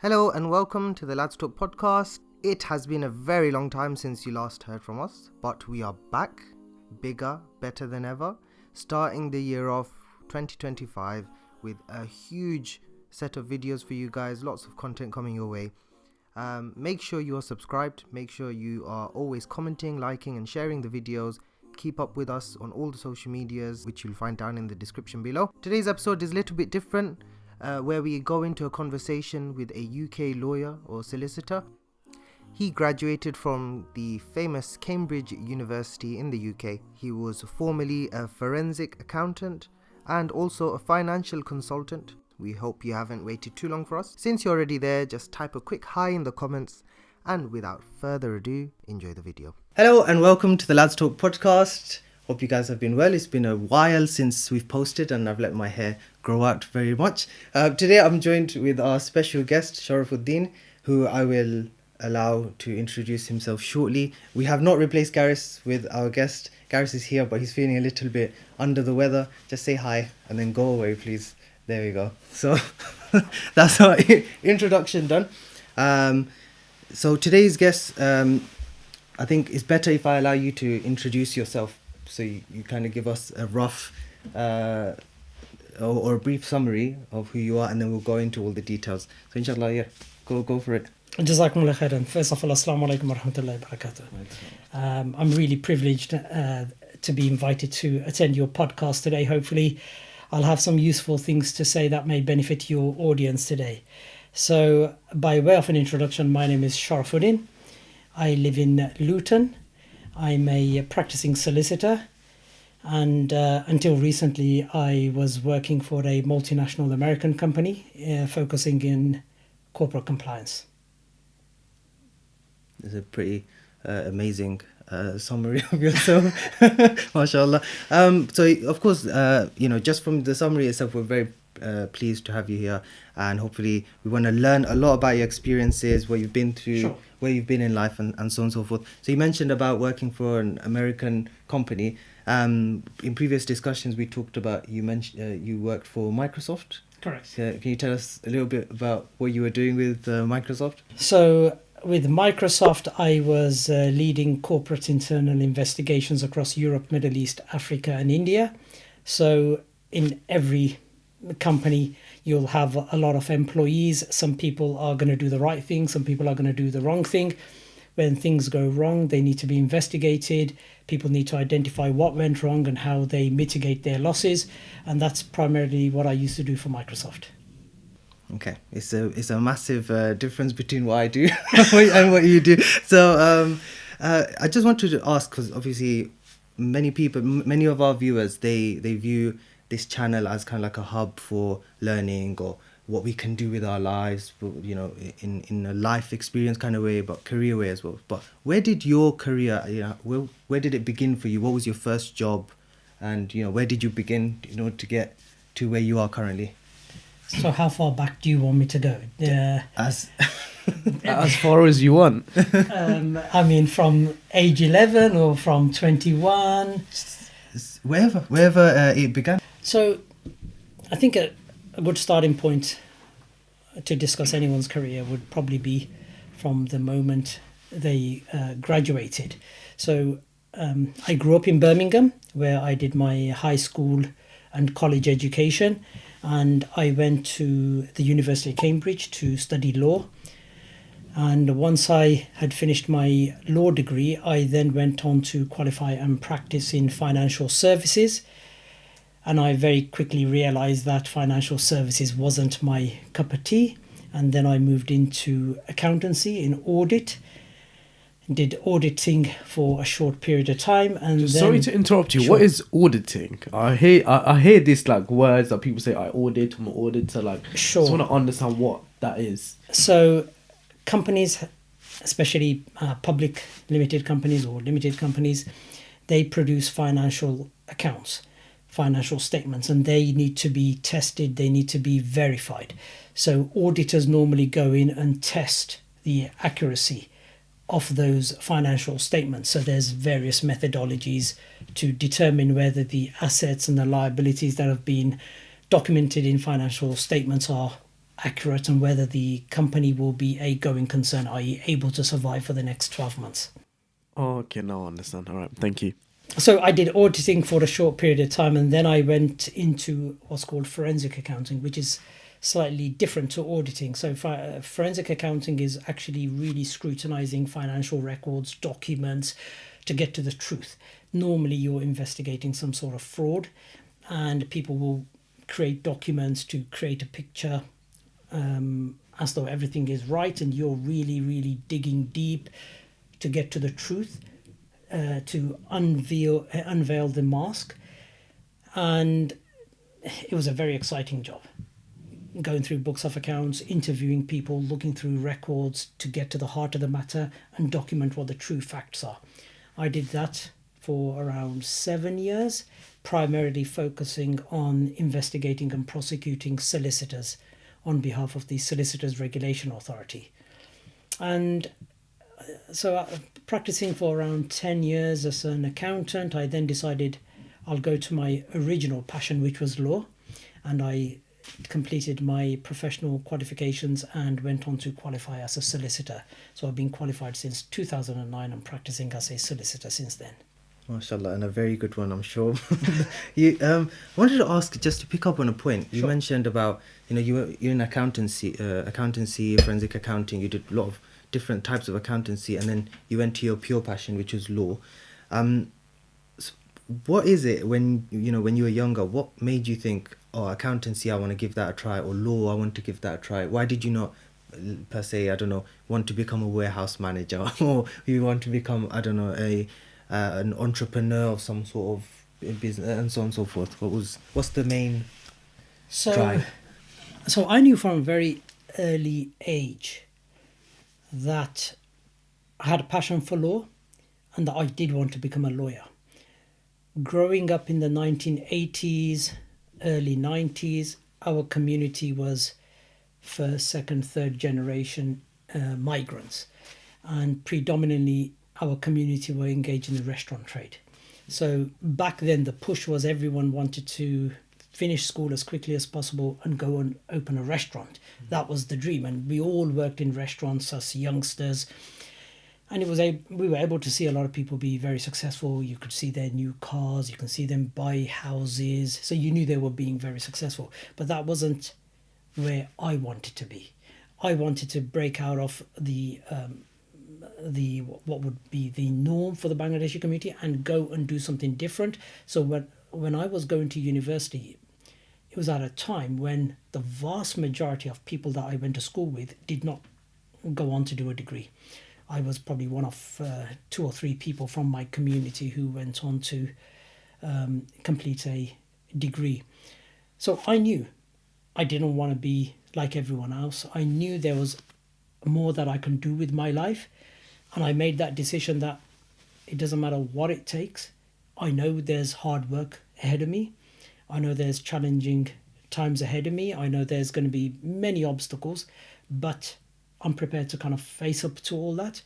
Hello and welcome to the Lads Talk podcast. It has been a very long time since you last heard from us, but we are back, bigger, better than ever, starting the year off 2025 with a huge set of videos for you guys, lots of content coming your way. Make sure you are subscribed, make sure you are always commenting, liking and sharing the videos. Keep up with us on all the social medias, which you'll find down in the description below. Today's episode is a little bit different. Where we go into a conversation with a UK lawyer or solicitor. He graduated from the famous Cambridge University in the UK. He was formerly a forensic accountant and also a financial consultant. We hope you haven't waited too long for us. Since you're already there, just type a quick hi in the comments. And without further ado, enjoy the video. Hello and welcome to the Lads Talk podcast. Hope you guys have been well. It's been a while since we've posted and I've let my hair grow out very much. Today I'm joined with our special guest, Shorof Uddin, who I will allow to introduce himself shortly. We have not replaced Gareth with our guest. Gareth is here, but he's feeling a little bit under the weather. Just say hi and then go away, please. There we go. So that's our introduction done. So today's guest, I think it's better if I allow you to introduce yourself. So you kind of give us a rough or a brief summary of who you are, and then we'll go into all the details. So inshallah, yeah, go for it. Jazakumullah khairan. First of all, assalamu alaikum wa rahmatullahi wa barakatuh. I'm really privileged to be invited to attend your podcast today. Hopefully, I'll have some useful things to say that may benefit your audience today. So, by way of an introduction, my name is Shorof Uddin. I live in Luton. I'm a practicing solicitor, and until recently I was working for a multinational American company focusing in corporate compliance. It's a pretty amazing summary of yourself. MashaAllah. So of course, just from the summary itself, we're very pleased to have you here, and hopefully we want to learn a lot about your experiences, what you've been through, Sure. Where you've been in life, and so on and so forth. So you mentioned about working for an American company. In previous discussions we talked about, you mentioned you worked for Microsoft. Correct. Can you tell us a little bit about what you were doing with Microsoft? So with Microsoft, I was leading corporate internal investigations across Europe, Middle East, Africa and India. So in every company, you'll have a lot of employees. Some people are going to do the right thing, some people are going to do the wrong thing. When things go wrong, they need to be investigated. People need to identify what went wrong and how they mitigate their losses, and that's primarily what I used to do for Microsoft. Okay, it's a massive difference between what I do and what you do. So I just wanted to ask, because obviously many of our viewers, they view this channel as kind of like a hub for learning or what we can do with our lives, in a life experience kind of way, but career way as well. But where did your career, where did it begin for you? What was your first job? And, where did you begin in order to get to where you are currently? So how far back do you want me to go? As far as you want. I mean, from age 11 or from 21? Wherever it began. So I think a good starting point to discuss anyone's career would probably be from the moment they graduated. So I grew up in Birmingham, where I did my high school and college education, and I went to the University of Cambridge to study law. And once I had finished my law degree, I then went on to qualify and practice in financial services. And I very quickly realized that financial services wasn't my cup of tea. And then I moved into accountancy in audit, did auditing for a short period of time. And Sorry to interrupt you. Sure. What is auditing? I hear this like words that people say, I audit, I'm an auditor. Like, Sure. I just want to understand what that is. So companies, especially public limited companies or limited companies, they produce financial accounts, financial statements, and they need to be tested, they need to be verified. So auditors normally go in and test the accuracy of those financial statements. So there's various methodologies to determine whether the assets and the liabilities that have been documented in financial statements are accurate and whether the company will be a going concern, i.e. able to survive for the next 12 months. Oh, okay, now I understand. All right, thank you. So I did auditing for a short period of time, and then I went into what's called forensic accounting, which is slightly different to auditing. So forensic accounting is actually really scrutinizing financial records, documents, to get to the truth. Normally you're investigating some sort of fraud, and people will create documents to create a picture as though everything is right, and you're really digging deep to get to the truth, to unveil the mask. And it was a very exciting job, going through books of accounts, interviewing people, looking through records to get to the heart of the matter and document what the true facts are. I did that for around 7 years, primarily focusing on investigating and prosecuting solicitors on behalf of the Solicitors Regulation Authority. And so practicing for around 10 years as an accountant, I then decided I'll go to my original passion, which was law, and I completed my professional qualifications and went on to qualify as a solicitor. So I've been qualified since 2009 and practicing as a solicitor since then. MashaAllah, and a very good one, I'm sure. You wanted to ask, just to pick up on a point you mentioned about, you're in accountancy, forensic accounting. You did a lot of different types of accountancy, and then you went to your pure passion, which is law. What is it when you were younger? What made you think, oh, accountancy, I want to give that a try, or law, I want to give that a try? Why did you not, per se, I don't know, want to become a warehouse manager, or you want to become, I don't know, an entrepreneur of some sort of business, and so on and so forth? What's the main drive? So I knew from a very early age that I had a passion for law and that I did want to become a lawyer. Growing up in the 1980s, early 90s, our community was first, second, third generation migrants, and predominantly our community were engaged in the restaurant trade. So back then the push was everyone wanted to finish school as quickly as possible and go and open a restaurant. That was the dream, and we all worked in restaurants as youngsters, and we were able to see a lot of people be very successful. You could see their new cars, you can see them buy houses, so you knew they were being very successful. But that wasn't where I wanted to be. I wanted to break out of the what would be the norm for the Bangladeshi community and go and do something different. So when I was going to university, it was at a time when the vast majority of people that I went to school with did not go on to do a degree. I was probably one of 2 or 3 people from my community who went on to complete a degree. So I knew I didn't want to be like everyone else. I knew there was more that I can do with my life, and I made that decision that it doesn't matter what it takes. I know there's hard work ahead of me. I know there's challenging times ahead of me. I know there's going to be many obstacles, but I'm prepared to kind of face up to all that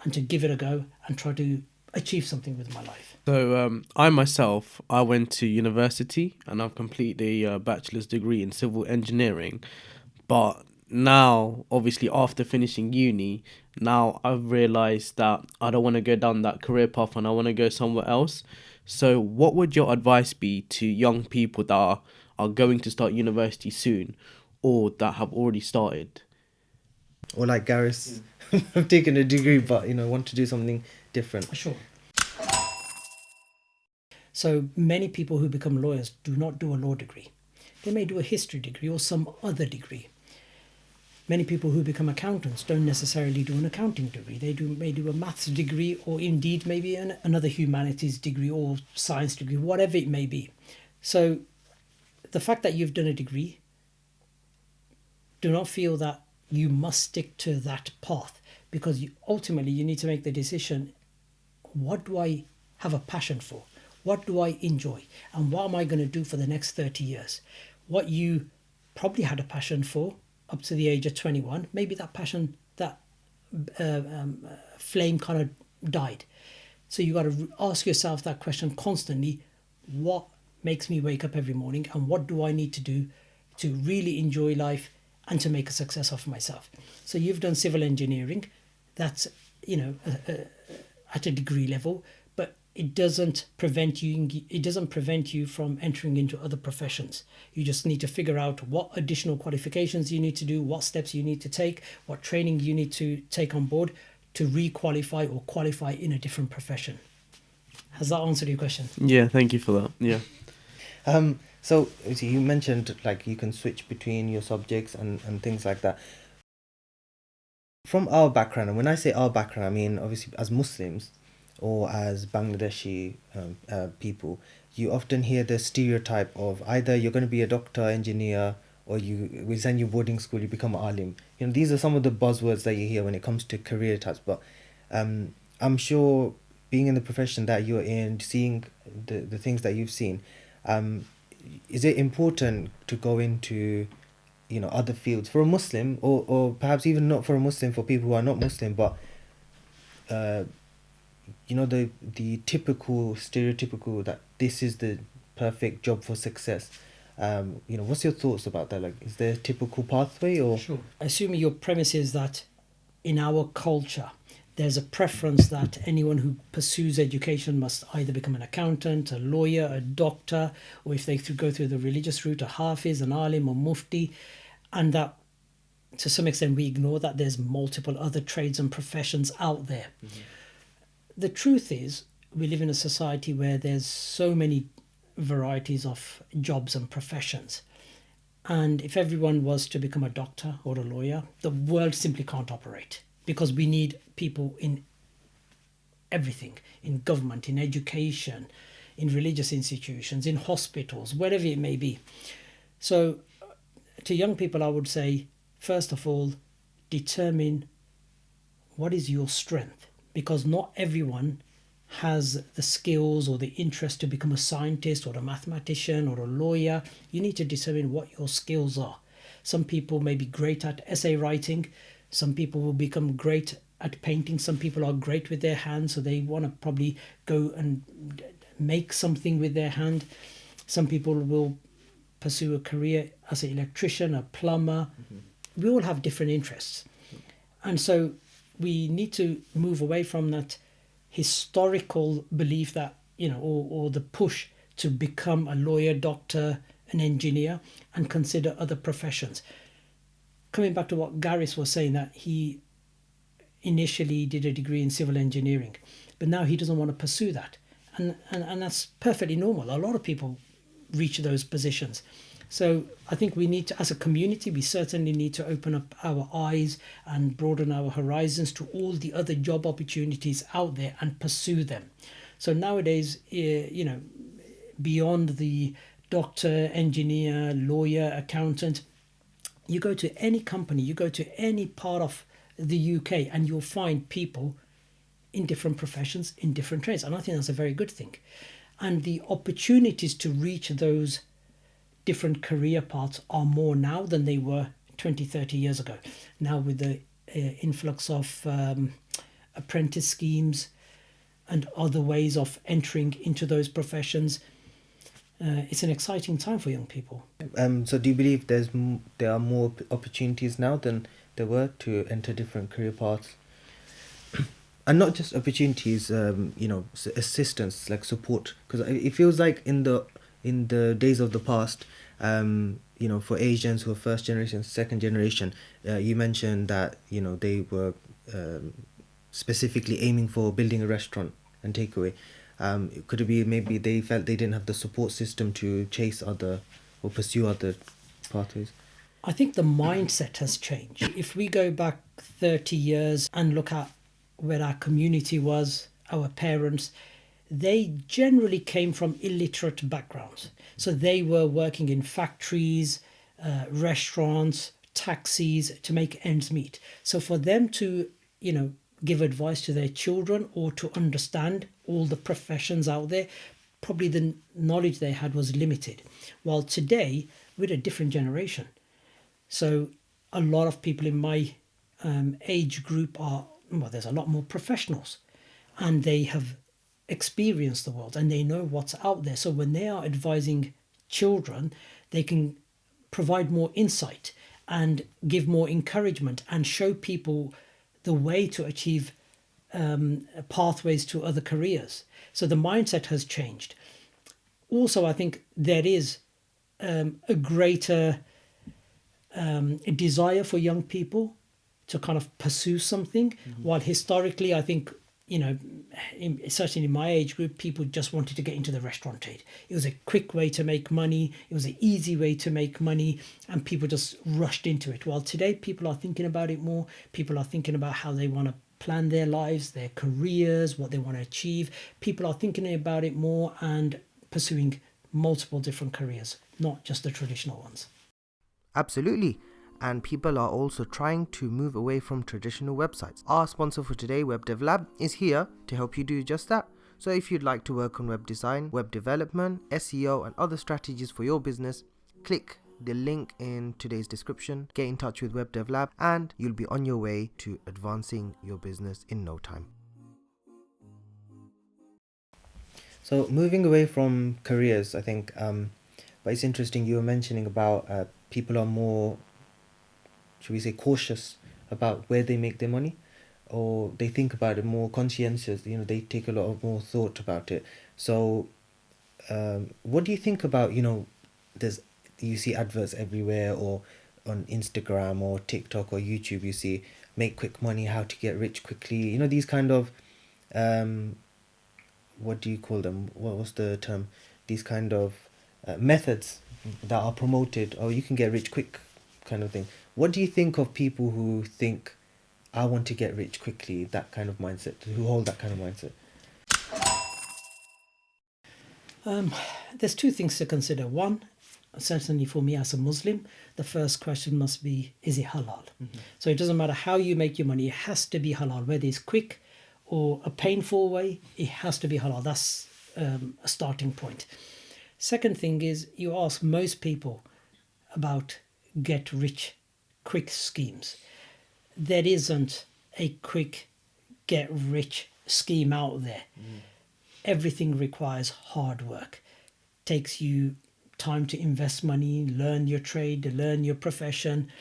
and to give it a go and try to achieve something with my life. So I went to university and I've completed a bachelor's degree in civil engineering. But now, obviously, after finishing uni, now I've realised that I don't want to go down that career path and I want to go somewhere else. So what would your advice be to young people that are going to start university soon or that have already started? Or like Gareth, I've taken a degree but want to do something different. Sure. So many people who become lawyers do not do a law degree. They may do a history degree or some other degree. Many people who become accountants don't necessarily do an accounting degree. They may do a maths degree, or indeed maybe another humanities degree or science degree, whatever it may be. So the fact that you've done a degree, do not feel that you must stick to that path, because ultimately you need to make the decision, what do I have a passion for? What do I enjoy? And what am I going to do for the next 30 years? What you probably had a passion for up to the age of 21, maybe that passion, that flame kind of died. So you got to ask yourself that question constantly: what makes me wake up every morning, and what do I need to do to really enjoy life and to make a success of myself. So you've done civil engineering, that's, at a degree level, but it doesn't prevent you from entering into other professions. You just need to figure out what additional qualifications you need to do, what steps you need to take, what training you need to take on board to re-qualify or qualify in a different profession. Has that answered your question? Yeah, thank you for that. Yeah. So you mentioned like you can switch between your subjects and things like that. From our background, and when I say our background, I mean obviously as Muslims or as Bangladeshi people, you often hear the stereotype of either you're going to be a doctor, engineer, or we send you boarding school, you become alim. These are some of the buzzwords that you hear when it comes to career types. But I'm sure being in the profession that you're in, seeing the things that you've seen, is it important to go into other fields for a Muslim, or perhaps even not for a Muslim, for people who are not Muslim, but the typical stereotypical that this is the perfect job for success? What's your thoughts about that? Like, is there a typical pathway, or? Sure. Assuming your premise is that in our culture there's a preference that anyone who pursues education must either become an accountant, a lawyer, a doctor, or if they go through the religious route, a hafiz, an alim, or mufti, and that to some extent we ignore that there's multiple other trades and professions out there. Mm-hmm. The truth is, we live in a society where there's so many varieties of jobs and professions. And if everyone was to become a doctor or a lawyer, the world simply can't operate, because we need people in everything, in government, in education, in religious institutions, in hospitals, wherever it may be. So to young people, I would say, first of all, determine what is your strength, because not everyone has the skills or the interest to become a scientist or a mathematician or a lawyer. You need to determine what your skills are. Some people may be great at essay writing. Some people will become great at painting. Some people are great with their hands, so they want to probably go and make something with their hand. Some people will pursue a career as an electrician, a plumber. Mm-hmm. We all have different interests. And so we need to move away from that historical belief that, or the push to become a lawyer, doctor, an engineer, and consider other professions. Coming back to what Gareth was saying, that he initially did a degree in civil engineering, but now he doesn't want to pursue that. And that's perfectly normal. A lot of people reach those positions. So I think we need to, as a community, we certainly need to open up our eyes and broaden our horizons to all the other job opportunities out there and pursue them. So nowadays, beyond the doctor, engineer, lawyer, accountant, you go to any company, you go to any part of the UK, and you'll find people in different professions, in different trades. And I think that's a very good thing. And the opportunities to reach those different career paths are more now than they were 20, 30 years ago. Now with the influx of apprentice schemes and other ways of entering into those professions, it's an exciting time for young people. So do you believe there are more opportunities now than there were to enter different career paths? And not just opportunities, assistance, like support, because it feels like in the days of the past, for Asians who are first generation, second generation, you mentioned that they were specifically aiming for building a restaurant and takeaway. Could it be maybe they felt they didn't have the support system to chase other or pursue other pathways? I think the mindset has changed. If we go back 30 years and look at where our community was, our parents, they generally came from illiterate backgrounds. So they were working in factories, restaurants, taxis to make ends meet. So for them to, give advice to their children or to understand all the professions out there, probably the knowledge they had was limited. While today, we're a different generation. So a lot of people in my age group there's a lot more professionals, and they have experienced the world and they know what's out there. So when they are advising children, they can provide more insight and give more encouragement and show people the way to achieve pathways to other careers. So the mindset has changed. Also, I think there is a greater desire for young people to kind of pursue something, while historically, I think, certainly in my age group, people just wanted to get into the restaurant trade. It was a quick way to make money. It was an easy way to make money, and people just rushed into it. While today, people are thinking about it more. People are thinking about how they want to plan their lives, their careers, what they want to achieve. People are thinking about it more and pursuing multiple different careers, not just the traditional ones. Absolutely. And people are also trying to move away from traditional websites. Our sponsor for today, Web Dev Lab, is here to help you do just that. So if you'd like to work on web design, web development, SEO and other strategies for your business, click the link in today's description, get in touch with Web Dev Lab, and you'll be on your way to advancing your business in no time. So moving away from careers, I think, but it's interesting you were mentioning about people are more, should we say, cautious about where they make their money, or they think about it more conscientious, they take a lot of more thought about it. So what do you think about, you see adverts everywhere, or on Instagram or TikTok or YouTube, you see make quick money, how to get rich quickly, these kind of what do you call them, what was the term, these kind of methods that are promoted, or you can get rich quick kind of thing. What do you think of people who think, I want to get rich quickly, that kind of mindset, who hold that kind of mindset? There's two things to consider. One, certainly for me as a Muslim, the first question must be, is it halal? So it doesn't matter how you make your money, it has to be halal. Whether it's quick or a painful way, it has to be halal. That's a starting point. Second thing is, you ask most people about get rich quick schemes. There isn't a quick get rich scheme out there. Everything requires hard work. Takes you time to invest money, learn your trade, learn your profession.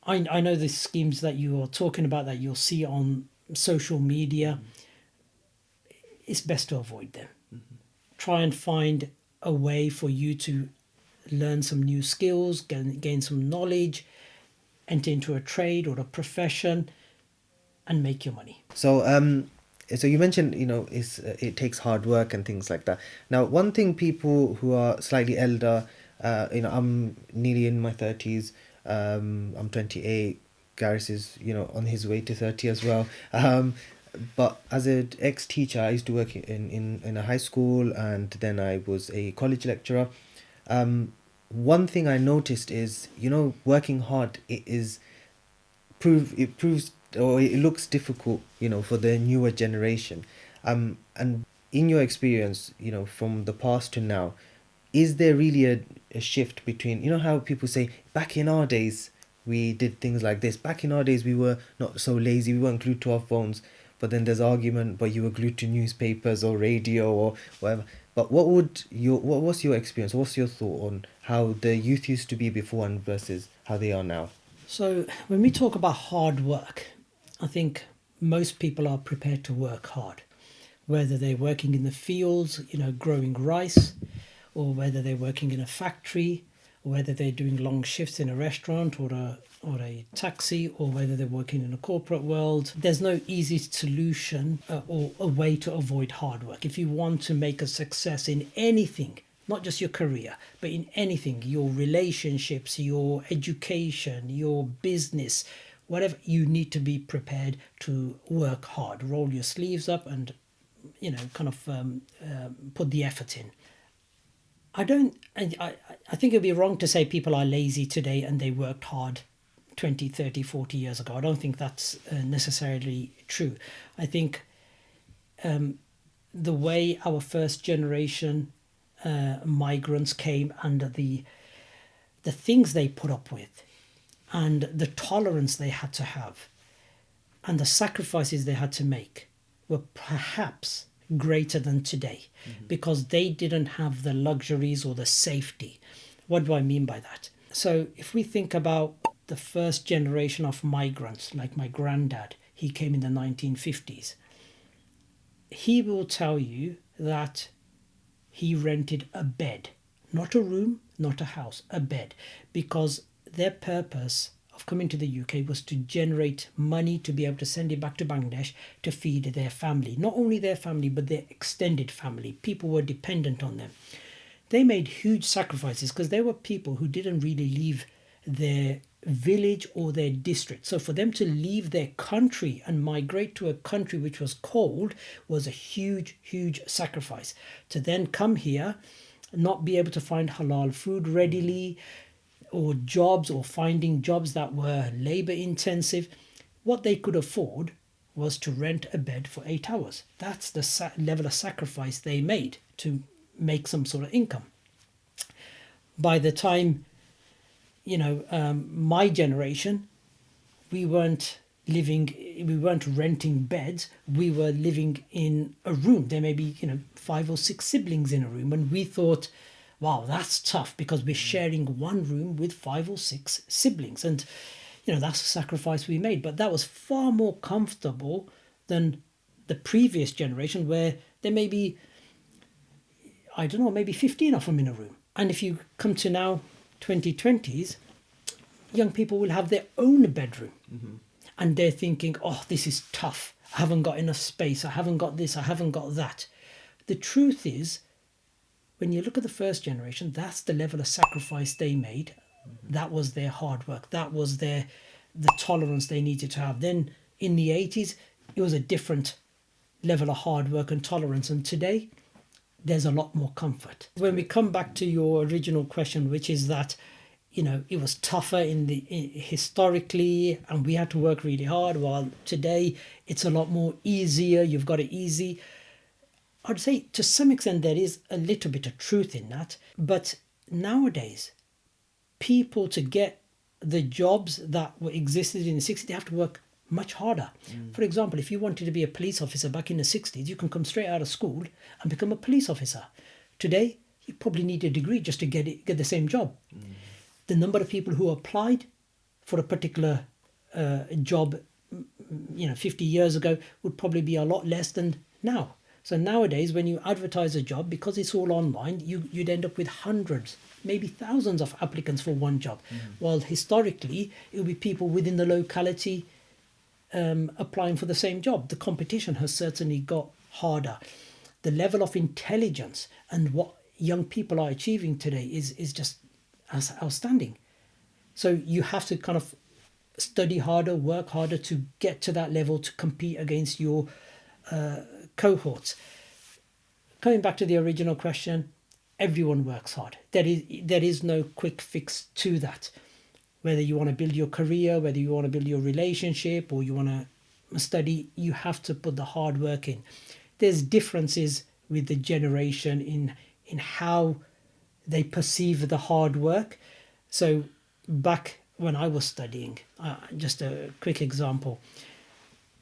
I know the schemes that you are talking about that you'll see on social media. It's best to avoid them. Try and find a way for you to learn some new skills, gain some knowledge, enter into a trade or a profession, and make your money. So so you mentioned, it takes hard work and things like that. Now, one thing people who are slightly elder, I'm nearly in my 30s, I'm 28, Gareth is, on his way to 30 as well. But as an ex-teacher, I used to work in a high school, and then I was a college lecturer. One thing I noticed is, working hard, it looks difficult, for the newer generation. And in your experience, from the past to now, is there really a shift between, how people say, back in our days, we did things like this. Back in our days, we were not so lazy, we weren't glued to our phones. But then there's argument, but you were glued to newspapers or radio or whatever. But what was your experience? What's your thought on how the youth used to be before and versus how they are now? So when we talk about hard work, I think most people are prepared to work hard, whether they're working in the fields, growing rice, or whether they're working in a factory, or whether they're doing long shifts in a restaurant or a taxi, or whether they're working in a corporate world. There's no easy solution or a way to avoid hard work. If you want to make a success in anything, not just your career, but in anything, your relationships, your education, your business, whatever, you need to be prepared to work hard, roll your sleeves up and, put the effort in. I think it'd be wrong to say people are lazy today and they worked hard 20, 30, 40 years ago. I don't think that's necessarily true. I think the way our first generation migrants came under the things they put up with and the tolerance they had to have and the sacrifices they had to make were perhaps greater than today, because they didn't have the luxuries or the safety. What do I mean by that? So if we think about the first generation of migrants, like my granddad, he came in the 1950s. He will tell you that he rented a bed, not a room, not a house, a bed, because their purpose of coming to the UK was to generate money to be able to send it back to Bangladesh to feed their family. Not only their family, but their extended family. People were dependent on them. They made huge sacrifices because there were people who didn't really leave their village or their district. So for them to leave their country and migrate to a country which was cold was a huge, huge sacrifice. To then come here, not be able to find halal food readily, or jobs, or finding jobs that were labor intensive, what they could afford was to rent a bed for 8 hours. That's the level of sacrifice they made to make some sort of income. By the time, my generation, we weren't renting beds, we were living in a room. There may be 5 or 6 siblings in a room, and we thought, wow, that's tough because we're sharing one room with 5 or 6 siblings, and that's a sacrifice we made. But that was far more comfortable than the previous generation, where there may be, I don't know, maybe 15 of them in a room. And if you come to now 2020s, young people will have their own bedroom. Mm-hmm. And they're thinking, oh, this is tough. I haven't got enough space. I haven't got this. I haven't got that. The truth is, when you look at the first generation, that's the level of sacrifice they made. Mm-hmm. That was their hard work. That was the tolerance they needed to have. Then in the 80s, it was a different level of hard work and tolerance. And today, there's a lot more comfort. When we come back to your original question, which is that, it was tougher historically, and we had to work really hard, while today it's a lot more easier. You've got it easy. I'd say to some extent there is a little bit of truth in that. But nowadays, people, to get the jobs that were existed in the 60s, they have to work much harder. For example, if you wanted to be a police officer back in the 60s, you can come straight out of school and become a police officer. Today, you probably need a degree just to get the same job. The number of people who applied for a particular job 50 years ago would probably be a lot less than now. So nowadays, when you advertise a job, because it's all online, you'd end up with hundreds, maybe thousands of applicants for one job. While historically, it would be people within the locality applying for the same job. The competition has certainly got harder. The level of intelligence and what young people are achieving today is just outstanding. So you have to kind of study harder, work harder to get to that level to compete against your cohorts. Coming back to the original question, everyone works hard. There is no quick fix to that. Whether you want to build your career, whether you want to build your relationship, or you want to study, you have to put the hard work in. There's differences with the generation in how they perceive the hard work. So back when I was studying, just a quick example,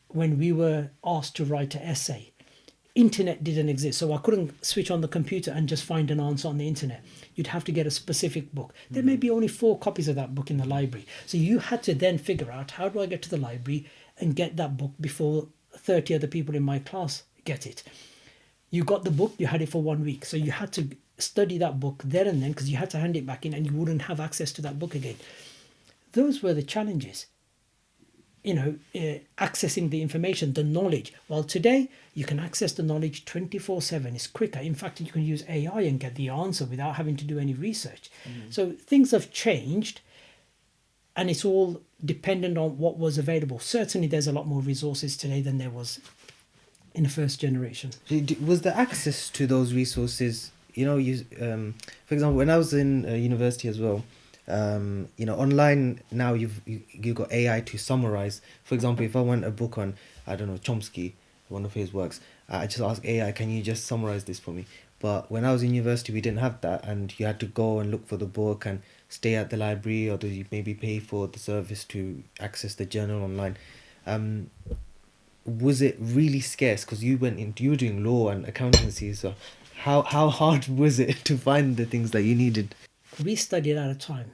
when we were asked to write an essay, internet didn't exist, so I couldn't switch on the computer and just find an answer on the internet. You'd have to get a specific book. There may be only 4 copies of that book in the library, so you had to then figure out, how do I get to the library and get that book before 30 other people in my class get it? You got the book, you had it for 1 week, so you had to study that book there and then, because you had to hand it back in and you wouldn't have access to that book again. Those were the challenges. Accessing the information, the knowledge. While today, you can access the knowledge 24/7. It's quicker. In fact, you can use AI and get the answer without having to do any research. So things have changed, and it's all dependent on what was available. Certainly, there's a lot more resources today than there was in the first generation. Was the access to those resources, for example, when I was in university as well, online now you've got AI to summarize. For example, if I want a book on, I don't know, Chomsky, one of his works, I just ask AI, can you just summarize this for me? But when I was in university, we didn't have that, and you had to go and look for the book and stay at the library, or you maybe pay for the service to access the journal online. Was it really scarce? Because you were doing law and accountancy, so how hard was it to find the things that you needed? We studied at a time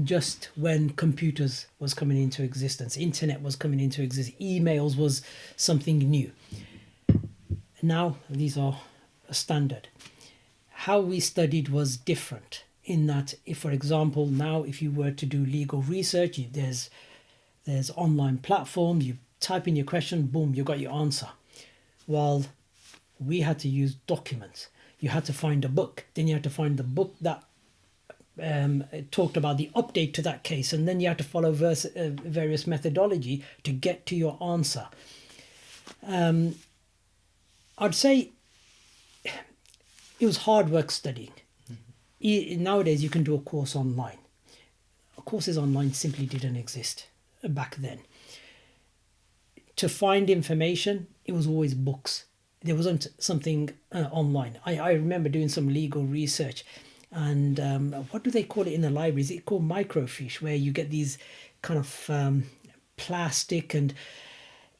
just when computers was coming into existence, internet was coming into existence, emails was something new. Now these are a standard. How we studied was different in that, if for example now if you were to do legal research, there's online platforms, you type in your question, boom, you got your answer. While we had to use documents, you had to find a book, then you had to find the book that talked about the update to that case, and then you had to follow various methodology to get to your answer. I'd say it was hard work studying. Nowadays you can do a course online. Courses online simply didn't exist back then. To find information, it was always books. There wasn't something online. I remember doing some legal research, and what do they call it in the library? Is it called microfiche, where you get these kind of plastic, and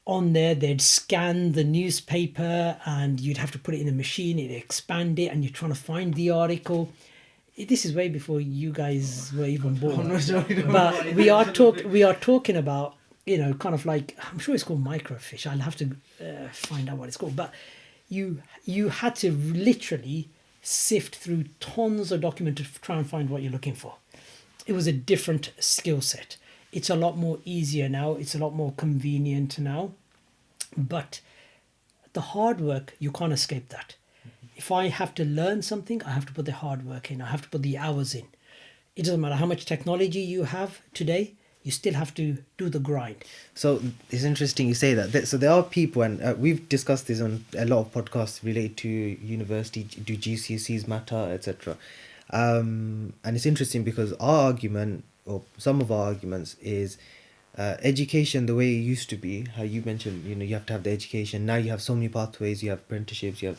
on there they'd scan the newspaper and you'd have to put it in a machine, it'd expand it, and you're trying to find the article. This is way before you guys were even born. But we are talking about, kind of like, I'm sure it's called microfiche. I'll have to find out what it's called. But you had to literally sift through tons of documents to try and find what you're looking for. It was a different skill set. It's a lot more easier now. It's a lot more convenient now. But the hard work, you can't escape that. If I have to learn something, I have to put the hard work in. I have to put the hours in. It doesn't matter how much technology you have today, you still have to do the grind. So it's interesting you say that. So there are people, and we've discussed this on a lot of podcasts related to university, do GCSEs matter, etc. And it's interesting because our argument, or some of our arguments, is education the way it used to be. How you mentioned, you have to have the education. Now you have so many pathways. You have apprenticeships. You have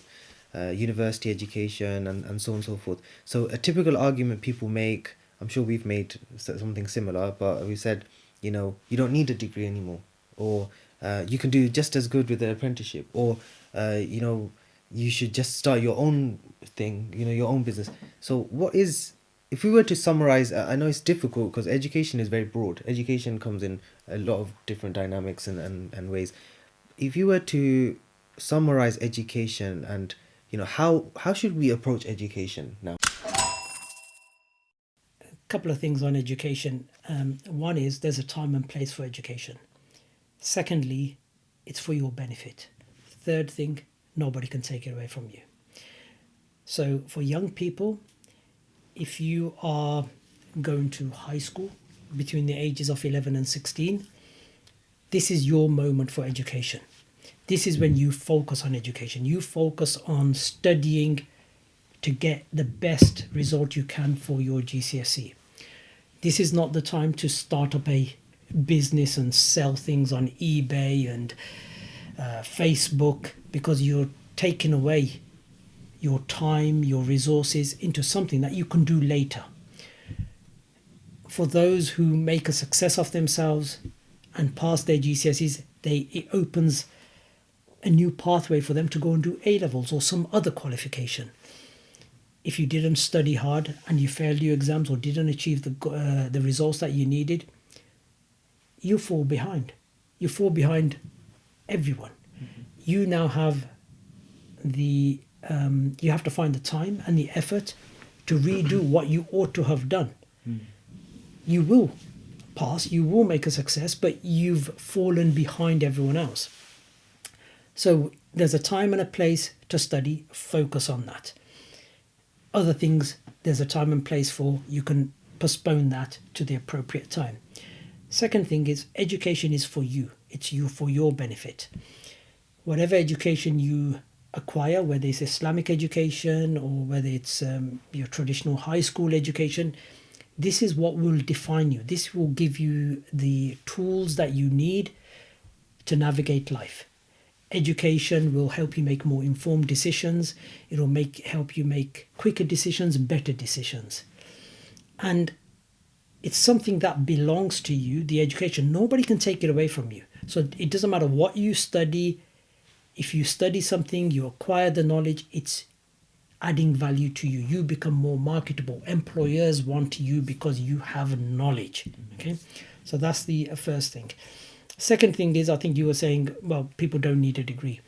university education, and so on and so forth. So a typical argument people make, I'm sure we've made something similar, but we said, you don't need a degree anymore, or you can do just as good with an apprenticeship, or you should just start your own thing, your own business. So if we were to summarize, I know it's difficult because education is very broad. Education comes in a lot of different dynamics and ways. If you were to summarize education, and how should we approach education now? Couple of things on education. One is there's a time and place for education. Secondly, it's for your benefit. Third thing, nobody can take it away from you. So for young people, if you are going to high school between the ages of 11 and 16, this is your moment for education. This is when you focus on education. You focus on studying to get the best result you can for your GCSE. This is not the time to start up a business and sell things on eBay and Facebook, because you're taking away your time, your resources into something that you can do later. For those who make a success of themselves and pass their GCSEs, it opens a new pathway for them to go and do A-levels or some other qualification. If you didn't study hard and you failed your exams or didn't achieve the results that you needed, you fall behind. You fall behind everyone. Mm-hmm. You now have you have to find the time and the effort to redo what you ought to have done. Mm. You will pass, you will make a success, but you've fallen behind everyone else. So there's a time and a place to study, focus on that. Other things, there's a time and place for, you can postpone that to the appropriate time. Second thing is, education is for you. It's for your benefit. Whatever education you acquire, whether it's Islamic education or whether it's your traditional high school education, this is what will define you. This will give you the tools that you need to navigate life. Education will help you make more informed decisions. It will help you make quicker decisions, better decisions. And it's something that belongs to you, the education. Nobody can take it away from you. So it doesn't matter what you study. If you study something, you acquire the knowledge, it's adding value to you. You become more marketable. Employers want you because you have knowledge. Okay, so that's the first thing. Second thing is, I think you were saying, well, people don't need a degree.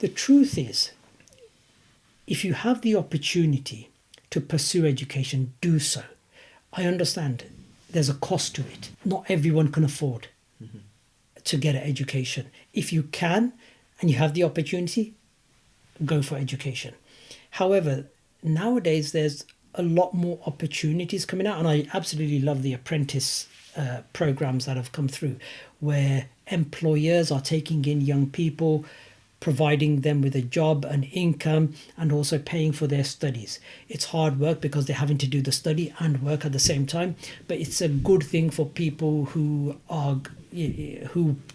The truth is, if you have the opportunity to pursue education, do so. I understand there's a cost to it. Not everyone can afford to get an education. If you can and you have the opportunity, go for education. However, nowadays there's a lot more opportunities coming out, and I absolutely love the apprentice programs that have come through, where employers are taking in young people, providing them with a job and income, and also paying for their studies. It's hard work because they're having to do the study and work at the same time, but it's a good thing for people who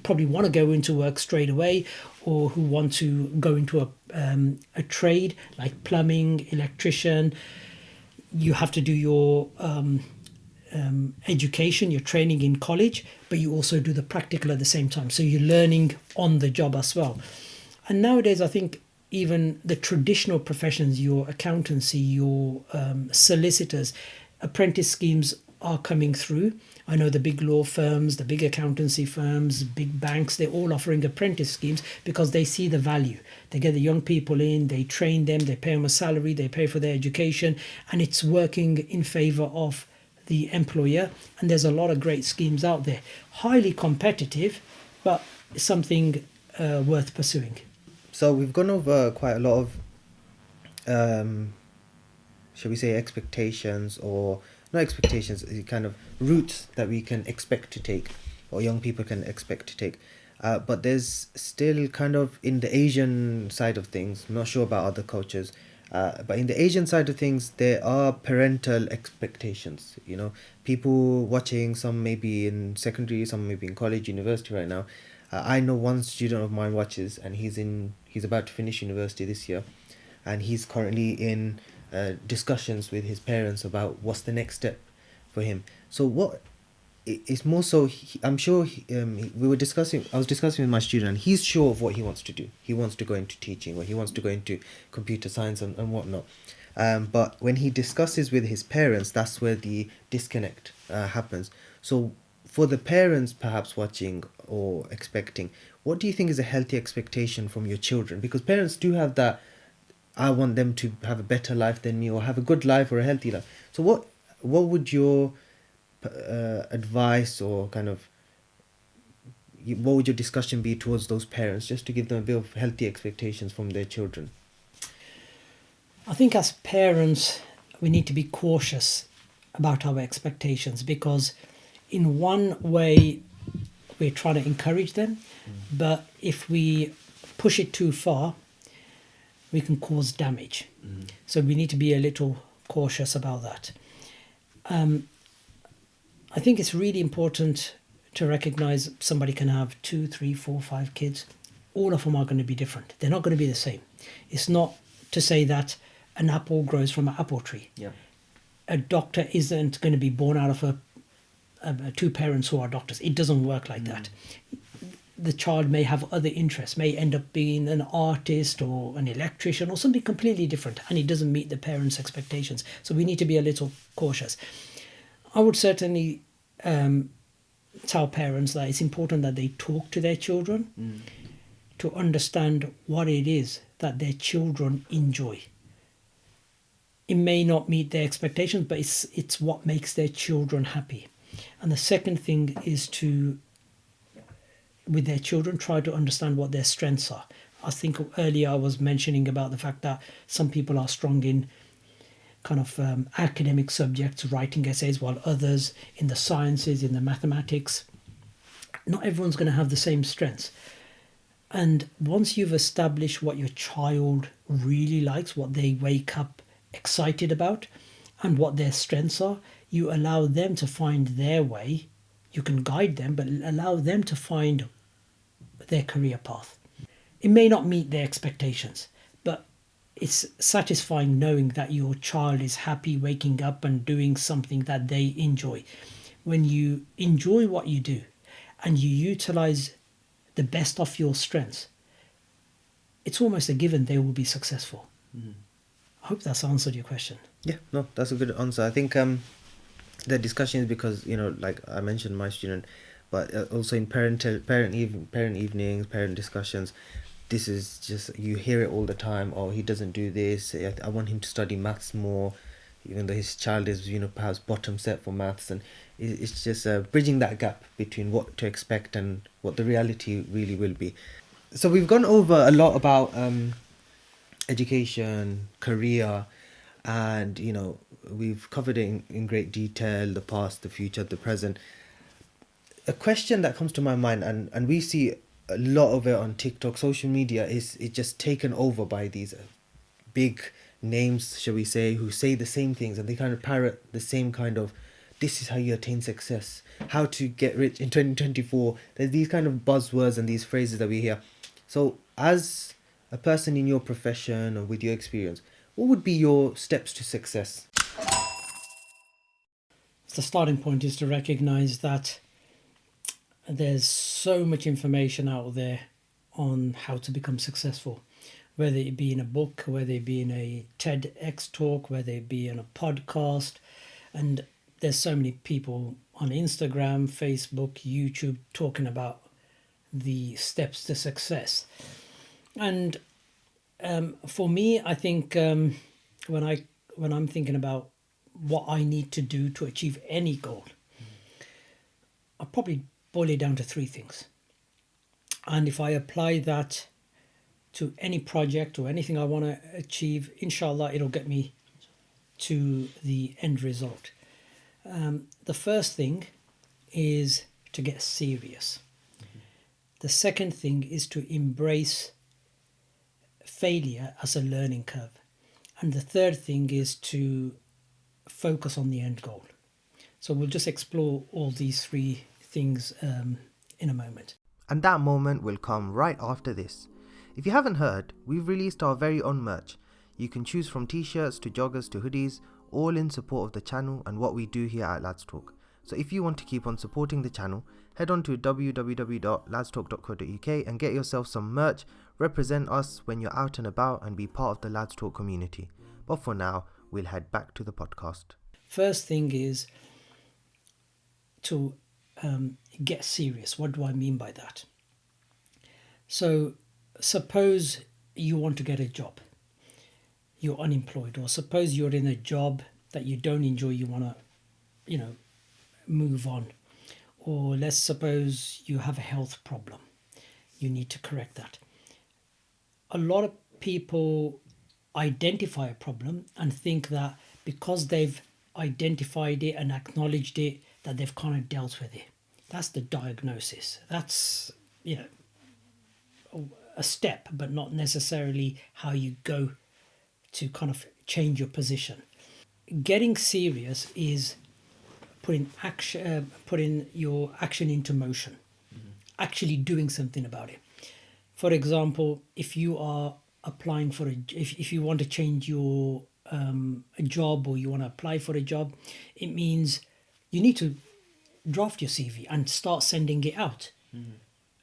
probably want to go into work straight away, or who want to go into a trade like plumbing, electrician. You have to do your education, your training in college, but you also do the practical at the same time. So you're learning on the job as well. And nowadays, I think even the traditional professions, your accountancy, your solicitors, apprentice schemes are coming through. I know the big law firms, the big accountancy firms, big banks, they're all offering apprentice schemes because they see the value. They get the young people in, they train them, they pay them a salary, they pay for their education, and it's working in favor of the employer. And there's a lot of great schemes out there. Highly competitive, but something worth pursuing. So we've gone over quite a lot of, shall we say, expectations, or not expectations, kind of routes that we can expect to take, or young people can expect to take. But there's still kind of, in the Asian side of things, I'm not sure about other cultures, but in the Asian side of things, there are parental expectations. You know, people watching, some maybe in secondary, some maybe in college, university right now. I know one student of mine watches, and he's about to finish university this year, and he's currently in discussions with his parents about what's the next step for him. So what it's more so, I'm sure I was discussing with my student, and he's sure of what he wants to do. He wants to go into teaching, or he wants to go into computer science and whatnot. But when he discusses with his parents, that's where the disconnect happens. So for the parents perhaps watching or expecting, what do you think is a healthy expectation from your children? Because parents do have that, I want them to have a better life than me, or have a good life or a healthy life. So what would your advice, or kind of, what would your discussion be towards those parents, just to give them a bit of healthy expectations from their children? I think as parents, we need to be cautious about our expectations, because in one way we're trying to encourage them, but if we push it too far, we can cause damage. So we need to be a little cautious about that. I think it's really important to recognize somebody can have 2, 3, 4, 5 kids. All of them are going to be different. They're not going to be the same. It's not to say that an apple grows from an apple tree. Yeah. A doctor isn't going to be born out of two parents who are doctors. It doesn't work like that. The child may have other interests, may end up being an artist or an electrician or something completely different, and it doesn't meet the parents' expectations. So we need to be a little cautious. I would certainly tell parents that it's important that they talk to their children to understand what it is that their children enjoy. It may not meet their expectations, but it's what makes their children happy. And the second thing is to, with their children, try to understand what their strengths are. I think earlier I was mentioning about the fact that some people are strong in kind of academic subjects, writing essays, while others in the sciences, in the mathematics. Not everyone's going to have the same strengths. And once you've established what your child really likes, what they wake up excited about, and what their strengths are, you allow them to find their way. You can guide them, but allow them to find their career path. It may not meet their expectations, but it's satisfying knowing that your child is happy waking up and doing something that they enjoy. When you enjoy what you do and you utilize the best of your strengths, it's almost a given they will be successful. I hope that's answered your question. Yeah, no, that's a good answer. I think the discussion is because, like I mentioned my student, but also in parent evenings, parent discussions, this is just, you hear it all the time. Oh, he doesn't do this. I want him to study maths more, even though his child is, perhaps bottom set for maths. And it's just bridging that gap between what to expect and what the reality really will be. So we've gone over a lot about education, career, and we've covered it in great detail: the past, the future, the present. A question that comes to my mind, and we see a lot of it on TikTok, social media, is it just taken over by these big names, shall we say, who say the same things, and they kind of parrot the same kind of, this is how you attain success, how to get rich in 2024. There's these kind of buzzwords and these phrases that we hear. So as a person in your profession or with your experience, what would be your steps to success? The starting point is to recognize that there's so much information out there on how to become successful, whether it be in a book, whether it be in a TEDx talk, whether it be in a podcast. And there's so many people on Instagram, Facebook, YouTube talking about the steps to success. And for me, I think when I'm thinking about what I need to do to achieve any goal, I'll probably boil it down to three things. And if I apply that to any project or anything I want to achieve, inshallah, it'll get me to the end result. The first thing is to get serious. The second thing is to embrace failure as a learning curve. And the third thing is to focus on the end goal. So we'll just explore all these three things in a moment. And that moment will come right after this. If you haven't heard, we've released our very own merch. You can choose from t-shirts to joggers to hoodies, all in support of the channel and what we do here at Lads Talk. So if you want to keep on supporting the channel, head on to www.ladstalk.co.uk and get yourself some merch. Represent us when you're out and about and be part of the Lads Talk community. But for now, we'll head back to the podcast. First thing is to get serious. What do I mean by that? So suppose you want to get a job. You're unemployed, or suppose you're in a job that you don't enjoy, you want to, move on. Or let's suppose you have a health problem. You need to correct that. A lot of people identify a problem and think that because they've identified it and acknowledged it, that they've kind of dealt with it. That's the diagnosis. That's, a step, but not necessarily how you go to kind of change your position. Getting serious is putting your action into motion, actually doing something about it. For example, if you are applying for if you want to change your a job, or you want to apply for a job, it means you need to draft your CV and start sending it out.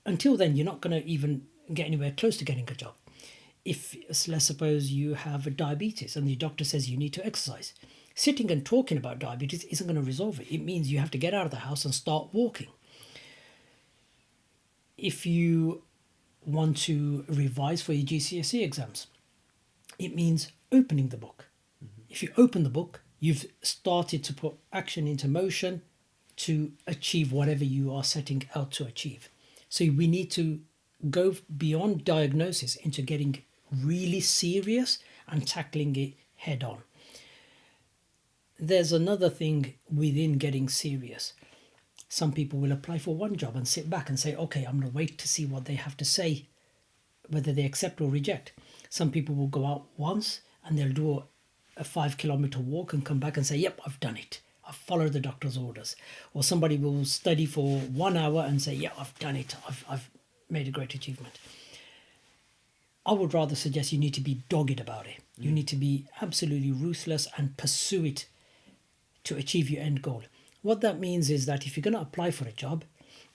Until then, you're not going to even get anywhere close to getting a job. If, let's suppose you have diabetes and the doctor says you need to exercise, sitting and talking about diabetes isn't going to resolve it. It means you have to get out of the house and start walking. If you want to revise for your GCSE exams, it means opening the book. If you open the book, you've started to put action into motion to achieve whatever you are setting out to achieve. So we need to go beyond diagnosis into getting really serious and tackling it head on. There's another thing within getting serious. Some people will apply for one job and sit back and say, okay, I'm going to wait to see what they have to say, whether they accept or reject. Some people will go out once and they'll do a 5-kilometer walk and come back and say, yep, I've done it. I've followed the doctor's orders. Or somebody will study for 1 hour and say, yeah, I've done it. I've made a great achievement. I would rather suggest you need to be dogged about it. You need to be absolutely ruthless and pursue it to achieve your end goal. What that means is that if you're going to apply for a job,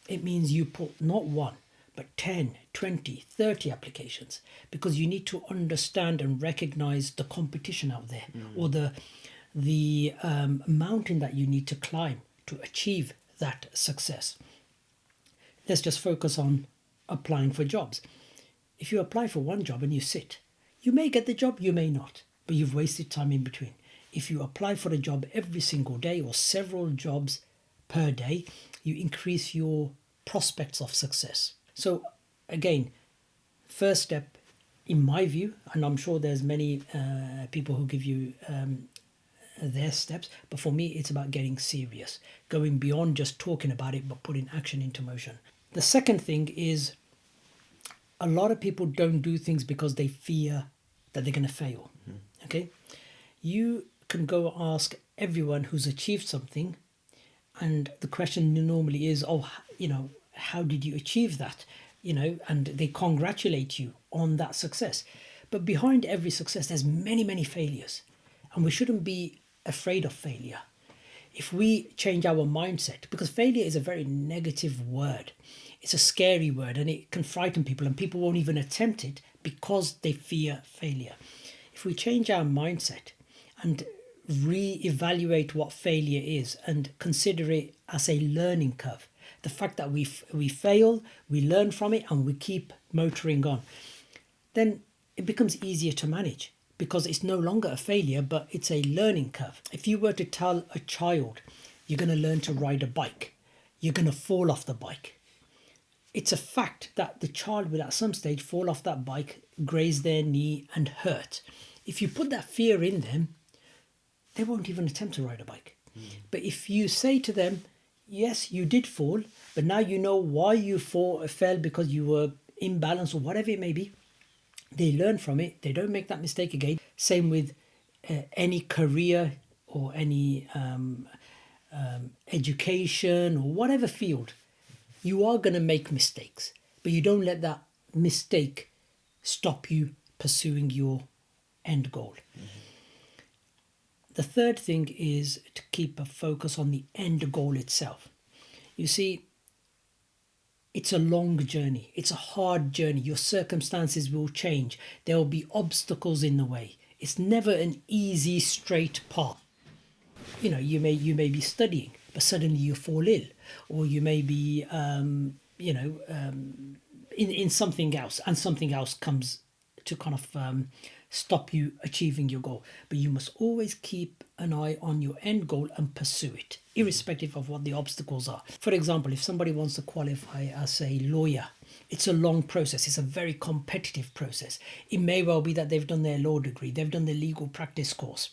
it means you put not one, but 10, 20, 30 applications, because you need to understand and recognize the competition out there, or the mountain that you need to climb to achieve that success. Let's just focus on applying for jobs. If you apply for one job and you sit, you may get the job, you may not, but you've wasted time in between. If you apply for a job every single day or several jobs per day, you increase your prospects of success. So again, first step, in my view, and I'm sure there's many people who give you their steps, but for me it's about getting serious, going beyond just talking about it but putting action into motion. The second thing is, a lot of people don't do things because they fear that they're going to fail. Okay, you can go ask everyone who's achieved something, and the question normally is, oh, how did you achieve that? And they congratulate you on that success. But behind every success, there's many failures, and we shouldn't be afraid of failure. If we change our mindset, because failure is a very negative word, it's a scary word, and it can frighten people, and people won't even attempt it because they fear failure. If we change our mindset and re-evaluate what failure is and consider it as a learning curve, the fact that we fail, we learn from it, and we keep motoring on, then it becomes easier to manage, because it's no longer a failure, but it's a learning curve. If you were to tell a child, you're going to learn to ride a bike, you're going to fall off the bike, it's a fact that the child will at some stage fall off that bike, graze their knee and hurt. If you put that fear in them, they won't even attempt to ride a bike. But if you say to them, yes, you did fall, but now you know why you fell, because you were imbalanced or whatever it may be, they learn from it, they don't make that mistake again. Same with any career or any education or whatever field. You are going to make mistakes, but you don't let that mistake stop you pursuing your end goal. The third thing is to keep a focus on the end goal itself. You see, it's a long journey. It's a hard journey. Your circumstances will change. There will be obstacles in the way. It's never an easy, straight path. You may be studying, but suddenly you fall ill, or you may be, in something else, and something else comes to kind of stop you achieving your goal. But you must always keep an eye on your end goal and pursue it, irrespective of what the obstacles are. For example, if somebody wants to qualify as a lawyer, it's a long process. It's a very competitive process. It may well be that they've done their law degree, they've done the legal practice course,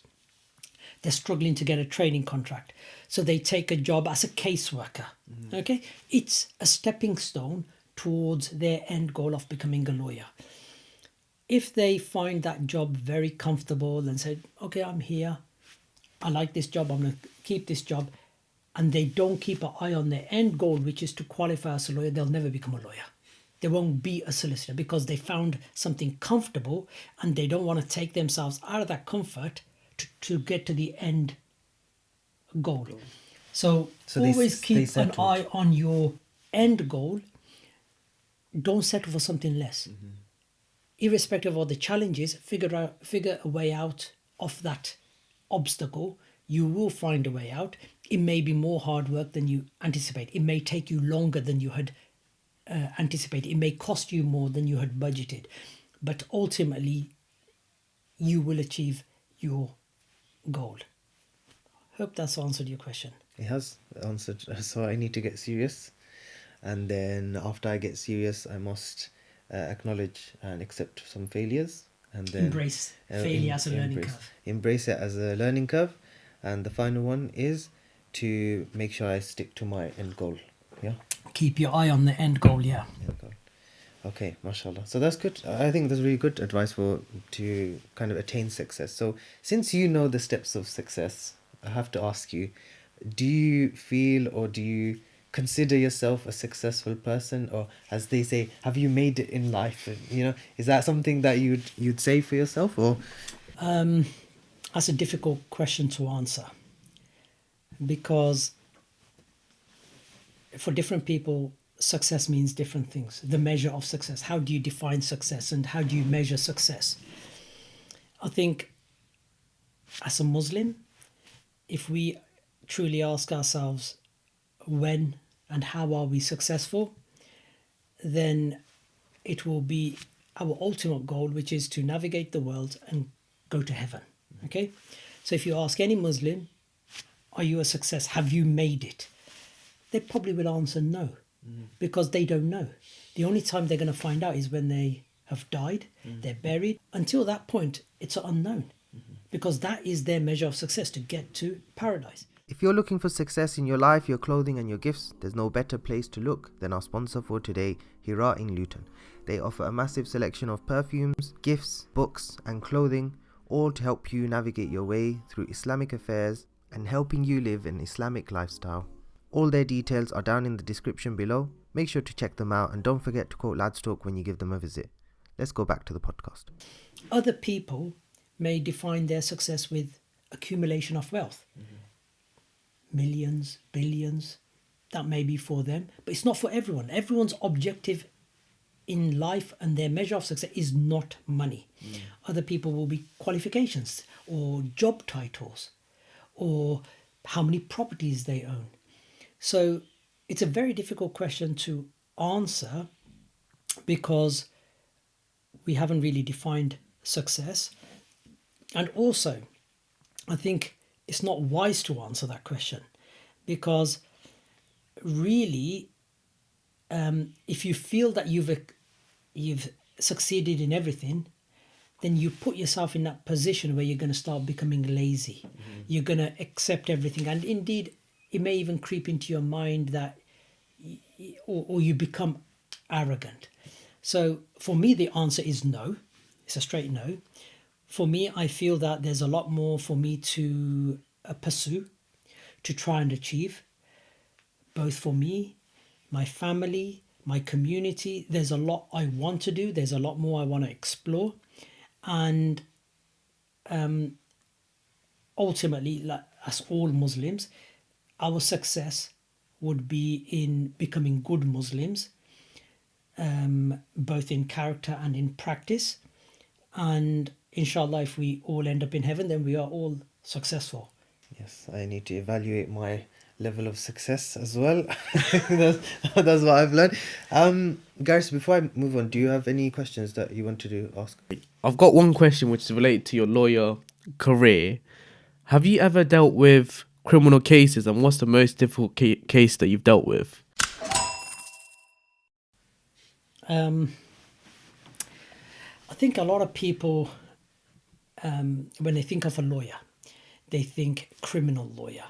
they're struggling to get a training contract, so they take a job as a caseworker. Okay, it's a stepping stone towards their end goal of becoming a lawyer. If they find that job very comfortable and say, okay, I'm here, I like this job, I'm going to keep this job, and they don't keep an eye on their end goal, which is to qualify as a lawyer, they'll never become a lawyer. They won't be a solicitor, because they found something comfortable and they don't want to take themselves out of that comfort to get to the end goal. So always keep an eye on your end goal. Don't settle for something less. Irrespective of the challenges, figure a way out of that obstacle. You will find a way out. It may be more hard work than you anticipate. It may take you longer than you had anticipated. It may cost you more than you had budgeted. But ultimately, you will achieve your goal. Hope that's answered your question. It has answered. So I need to get serious. And then after I get serious, I must acknowledge and accept some failures, and then embrace failure as a learning curve. Embrace it as a learning curve. And the final one is to make sure I stick to my end goal. Yeah. Keep your eye on the end goal. Yeah. Okay, mashallah. So that's good. I think that's really good advice to kind of attain success. So since you know the steps of success, I have to ask you, do you feel, or do you consider yourself a successful person, or, as they say, have you made it in life? Is that something that you'd say for yourself, or? That's a difficult question to answer, because for different people, success means different things. The measure of success. How do you define success and how do you measure success? I think as a Muslim, if we truly ask ourselves when and how are we successful, then it will be our ultimate goal, which is to navigate the world and go to heaven. Okay? So if you ask any Muslim, are you a success? Have you made it? They probably will answer no, because they don't know. The only time they're going to find out is when they have died, they're buried. Until that point, it's unknown, because that is their measure of success, to get to paradise. If you're looking for success in your life, your clothing and your gifts, there's no better place to look than our sponsor for today, Hira in Luton. They offer a massive selection of perfumes, gifts, books and clothing, all to help you navigate your way through Islamic affairs and helping you live an Islamic lifestyle. All their details are down in the description below. Make sure to check them out and don't forget to quote Ladstoke when you give them a visit. Let's go back to the podcast. Other people may define their success with accumulation of wealth. Millions, billions, that may be for them, but it's not for everyone. Everyone's objective in life and their measure of success is not money. Other people will be qualifications or job titles or how many properties they own. So it's a very difficult question to answer because we haven't really defined success. And also, I think it's not wise to answer that question, because really, if you feel that you've succeeded in everything, then you put yourself in that position where you're going to start becoming lazy. You're going to accept everything, and indeed, it may even creep into your mind that, or you become arrogant. So for me, the answer is no. It's a straight no. For me, I feel that there's a lot more for me to pursue, to try and achieve, both for me, my family, my community. There's a lot I want to do. There's a lot more I want to explore. And ultimately, like as all Muslims, our success would be in becoming good Muslims, both in character and in practice. And inshallah, if we all end up in heaven, then we are all successful. Yes, I need to evaluate my level of success as well. that's what I've learned. Guys, before I move on, do you have any questions that you wanted to ask? I've got one question which is related to your lawyer career. Have you ever dealt with criminal cases, and what's the most difficult case that you've dealt with? I think a lot of people, when they think of a lawyer, they think criminal lawyer,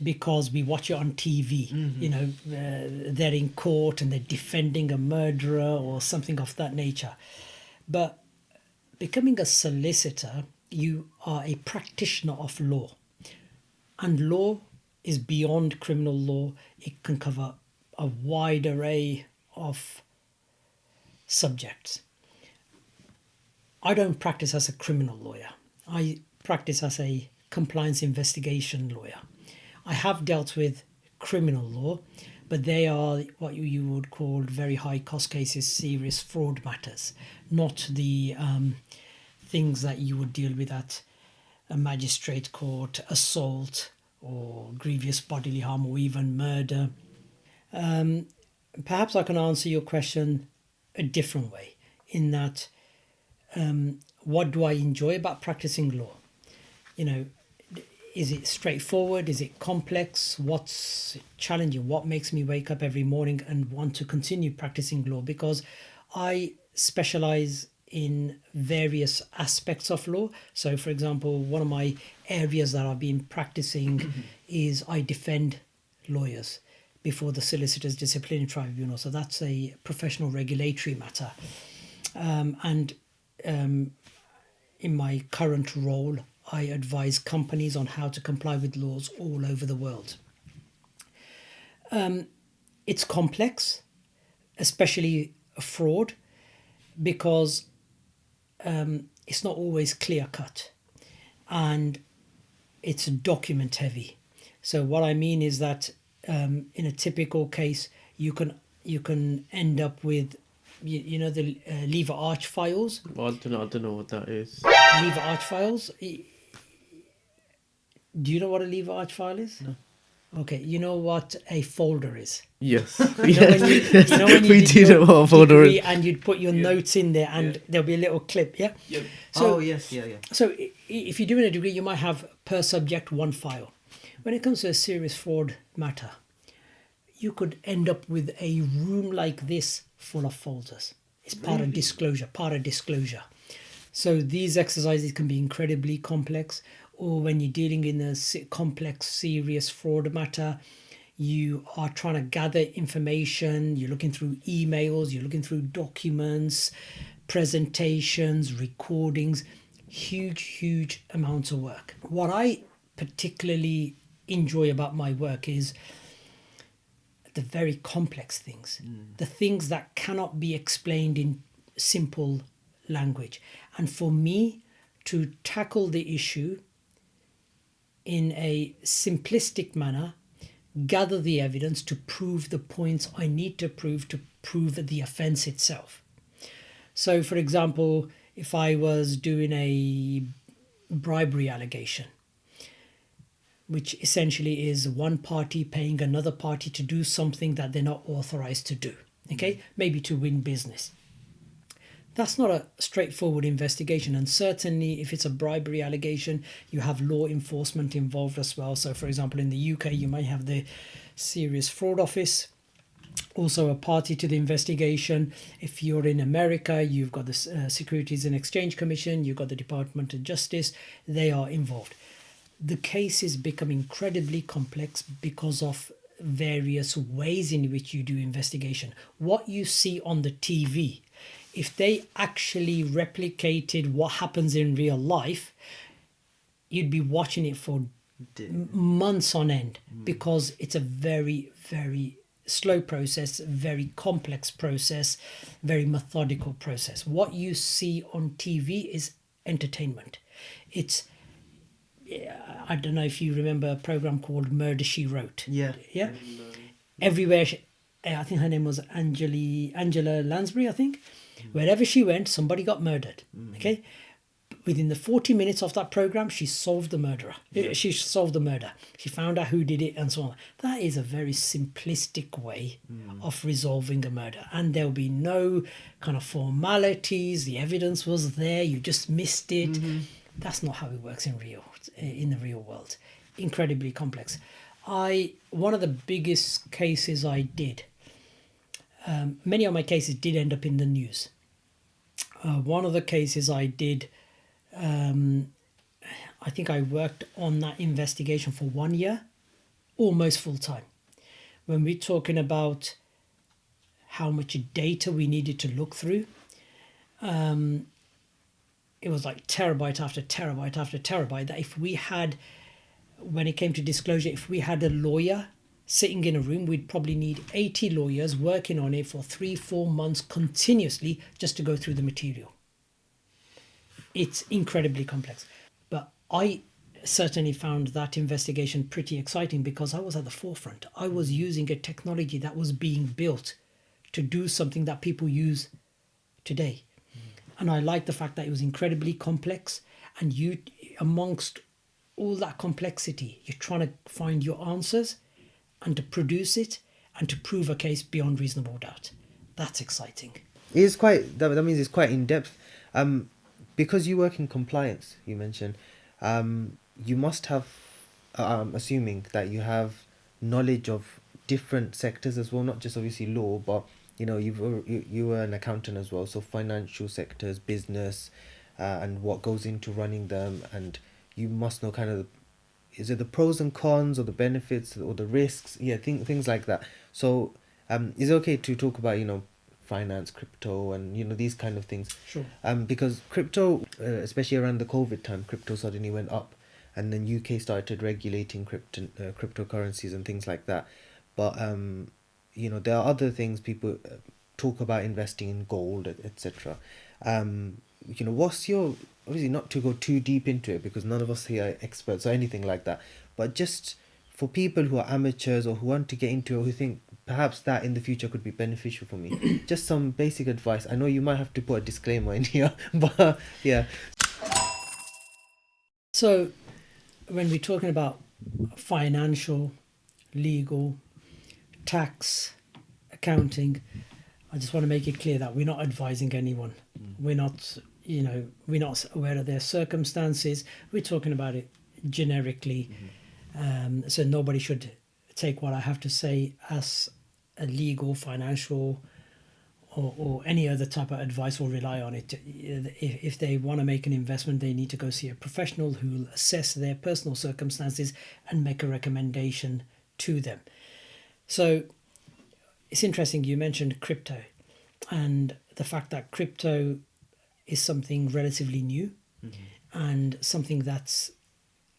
because we watch it on TV. You know, they're in court and they're defending a murderer or something of that nature. But becoming a solicitor, you are a practitioner of law. And law is beyond criminal law. It can cover a wide array of subjects. I don't practice as a criminal lawyer. I practice as a compliance investigation lawyer. I have dealt with criminal law, but they are what you would call very high cost cases, serious fraud matters, not the things that you would deal with at a magistrate court, assault or grievous bodily harm or even murder. Perhaps I can answer your question a different way, in that what do I enjoy about practicing law? You know, is it straightforward? Is it complex? What's challenging? What makes me wake up every morning and want to continue practicing law? Because I specialize in various aspects of law. So, for example, one of my areas that I've been practicing is I defend lawyers before the Solicitors Disciplinary Tribunal. So that's a professional regulatory matter. And in my current role, I advise companies on how to comply with laws all over the world. It's complex, especially fraud, because it's not always clear cut and it's document heavy. So what I mean is that in a typical case, you can you can end up with, you know, the lever arch files. Well, I don't know what that is. Lever arch files. Do you know what a lever arch file is? No. Okay, you know what a folder is? Yes. You know when you We did do your know what a folder degree is. and you'd put your notes in there, and there'll be a little clip, yeah? Yep. So, yes, yeah. So if you're doing a degree, you might have per subject one file. When it comes to a serious fraud matter, you could end up with a room like this full of folders. It's part of disclosure. So these exercises can be incredibly complex, or when you're dealing in a complex, serious fraud matter, you are trying to gather information, you're looking through emails, you're looking through documents, presentations, recordings, huge amounts of work. What I particularly enjoy about my work is the very complex things, the things that cannot be explained in simple language. And for me to tackle the issue in a simplistic manner, gather the evidence to prove the points I need to prove the offence itself. So, for example, if I was doing a bribery allegation, which essentially is one party paying another party to do something that they're not authorized to do, okay, maybe to win business. That's not a straightforward investigation, and certainly if it's a bribery allegation, you have law enforcement involved as well. So, for example, in the UK, you might have the Serious Fraud Office, also a party to the investigation. If you're in America, you've got the Securities and Exchange Commission, you've got the Department of Justice, they are involved. The cases become incredibly complex because of various ways in which you do investigation. What you see on the TV, if they actually replicated what happens in real life, you'd be watching it for months on end, because it's a very slow process, very complex process, very methodical process. What you see on TV is entertainment. It's, I don't know if you remember a program called Murder, She Wrote. Yeah. Everywhere, I think her name was Angela Lansbury, I think. Wherever she went, somebody got murdered. Okay, within the 40 minutes of that program, she solved the murderer. She solved the murder. She found out who did it, and so on. That is a very simplistic way of resolving a murder, and there'll be no kind of formalities. The evidence was there. You just missed it. That's not how it works in the real world. Incredibly complex. One of the biggest cases I did. Many of my cases did end up in the news. One of the cases I did, I think I worked on that investigation for 1 year, almost full time. When we're talking about how much data we needed to look through, it was like terabyte after terabyte after terabyte, that if we had, when it came to disclosure, if we had a lawyer sitting in a room, we'd probably need 80 lawyers working on it for 3-4 months continuously just to go through the material. It's incredibly complex. But I certainly found that investigation pretty exciting because I was at the forefront. I was using a technology that was being built to do something that people use today. And I liked the fact that it was incredibly complex, and you, amongst all that complexity, you're trying to find your answers and to produce it and to prove a case beyond reasonable doubt. That's exciting. It is quite, that means it's quite in depth. Because you work in compliance, you mentioned, you must have, I'm assuming that you have knowledge of different sectors as well, not just obviously law, but you know, you were an accountant as well, so financial sectors, business, and what goes into running them, and you must know kind of, is it the pros and cons or the benefits or the risks? Yeah, things like that. So, is it okay to talk about, you know, finance, crypto, and you know, these kind of things? Sure. Because crypto, especially around the COVID time, crypto suddenly went up, and then UK started regulating cryptocurrencies and things like that. But you know, there are other things people talk about, investing in gold, etc. You know, what's your, obviously not to go too deep into it because none of us here are experts or anything like that, but just for people who are amateurs or who want to get into it, who think perhaps that in the future could be beneficial for me, just some basic advice. I know you might have to put a disclaimer in here, but yeah. So when we're talking about financial, legal, tax, accounting, I just want to make it clear that we're not advising anyone. We're not, we're not aware of their circumstances. We're talking about it generically. So nobody should take what I have to say as a legal, financial, or any other type of advice or rely on it. If they want to make an investment, they need to go see a professional who will assess their personal circumstances and make a recommendation to them. So it's interesting you mentioned crypto and the fact that crypto is something relatively new and something that's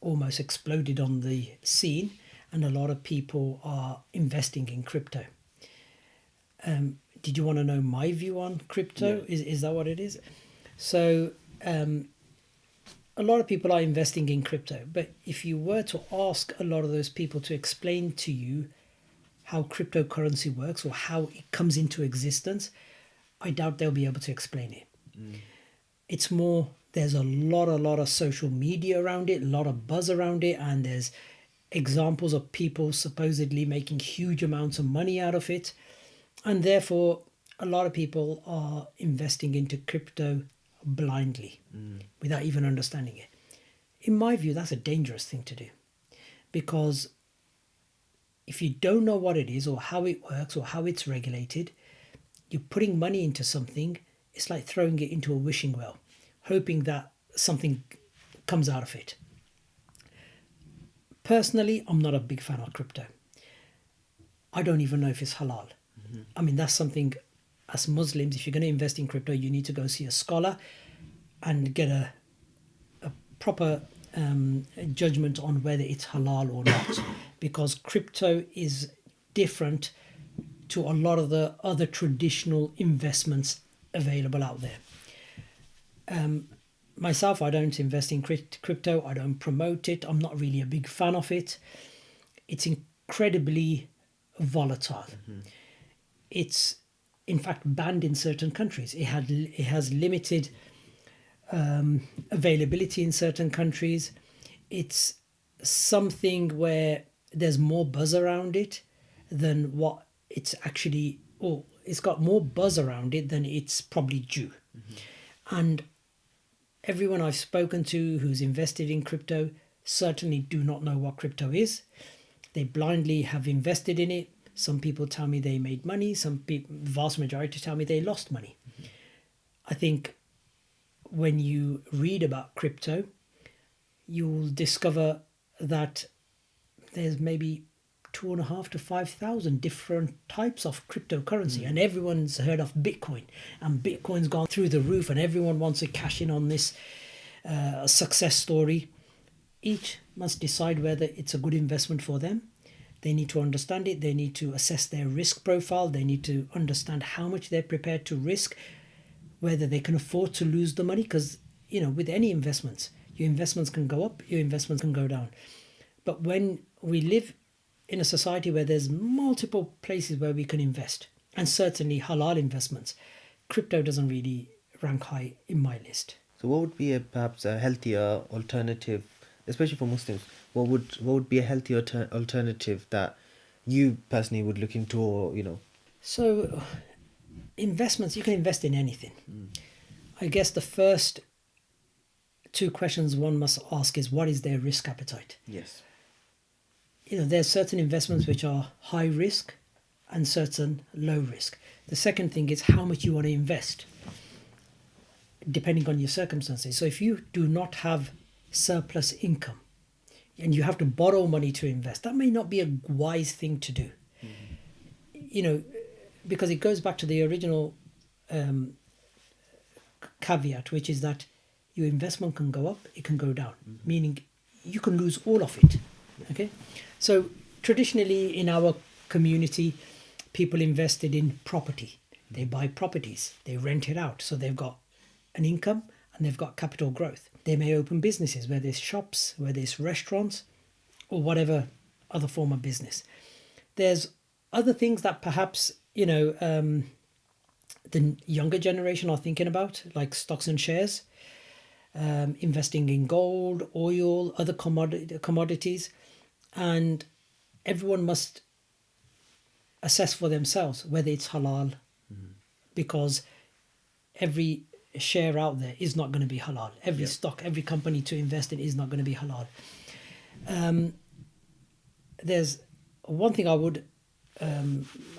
almost exploded on the scene, and a lot of people are investing in crypto. Did you want to know my view on crypto? Yeah. Is that what it is? So a lot of people are investing in crypto, but if you were to ask a lot of those people to explain to you how cryptocurrency works or how it comes into existence, I doubt they'll be able to explain it. It's more, there's a lot of social media around it, a lot of buzz around it, and there's examples of people supposedly making huge amounts of money out of it. And therefore, a lot of people are investing into crypto blindly without even understanding it. In my view, that's a dangerous thing to do, because if you don't know what it is or how it works or how it's regulated, you're putting money into something. It's like throwing it into a wishing well, hoping that something comes out of it. Personally, I'm not a big fan of crypto. I don't even know if it's halal. I mean, that's something, as Muslims, if you're going to invest in crypto, you need to go see a scholar and get a proper judgment on whether it's halal or not, because crypto is different to a lot of the other traditional investments available out there. Myself, I don't invest in crypto. I don't promote it. I'm not really a big fan of it. It's incredibly volatile. It's in fact banned in certain countries. It has limited availability in certain countries. It's something where there's more buzz around it than what it's actually, or it's got more buzz around it than it's probably due. And everyone I've spoken to who's invested in crypto certainly do not know what crypto is. They blindly have invested in it. Some people tell me they made money. Some people, vast majority, tell me they lost money. I think when you read about crypto, you'll discover that there's maybe 2,500 to 5,000 different types of cryptocurrency, and everyone's heard of Bitcoin, and Bitcoin's gone through the roof, and everyone wants to cash in on this success story. Each must decide whether it's a good investment for them. They need to understand it. They need to assess their risk profile. They need to understand how much they're prepared to risk, whether they can afford to lose the money. Because, with any investments, your investments can go up, your investments can go down. But when we live in a society where there's multiple places where we can invest, and certainly halal investments, crypto doesn't really rank high in my list. So what would be perhaps a healthier alternative, especially for Muslims? What would be a healthier alternative that you personally would look into, or So investments, you can invest in anything. I guess the first two questions one must ask is, what is their risk appetite? Yes. There's certain investments which are high risk and certain low risk. The second thing is how much you want to invest, depending on your circumstances. So if you do not have surplus income and you have to borrow money to invest, that may not be a wise thing to do. Because it goes back to the original caveat, which is that your investment can go up, it can go down, meaning you can lose all of it. Okay, so traditionally in our community, people invested in property. They buy properties, they rent it out, so they've got an income and they've got capital growth. They may open businesses, whether it's shops, whether it's restaurants, or whatever other form of business. There's other things that perhaps, the younger generation are thinking about, like stocks and shares, investing in gold, oil, other commodities, and everyone must assess for themselves whether it's halal, because every share out there is not going to be halal. Every stock, every company to invest in is not going to be halal. There's one thing I would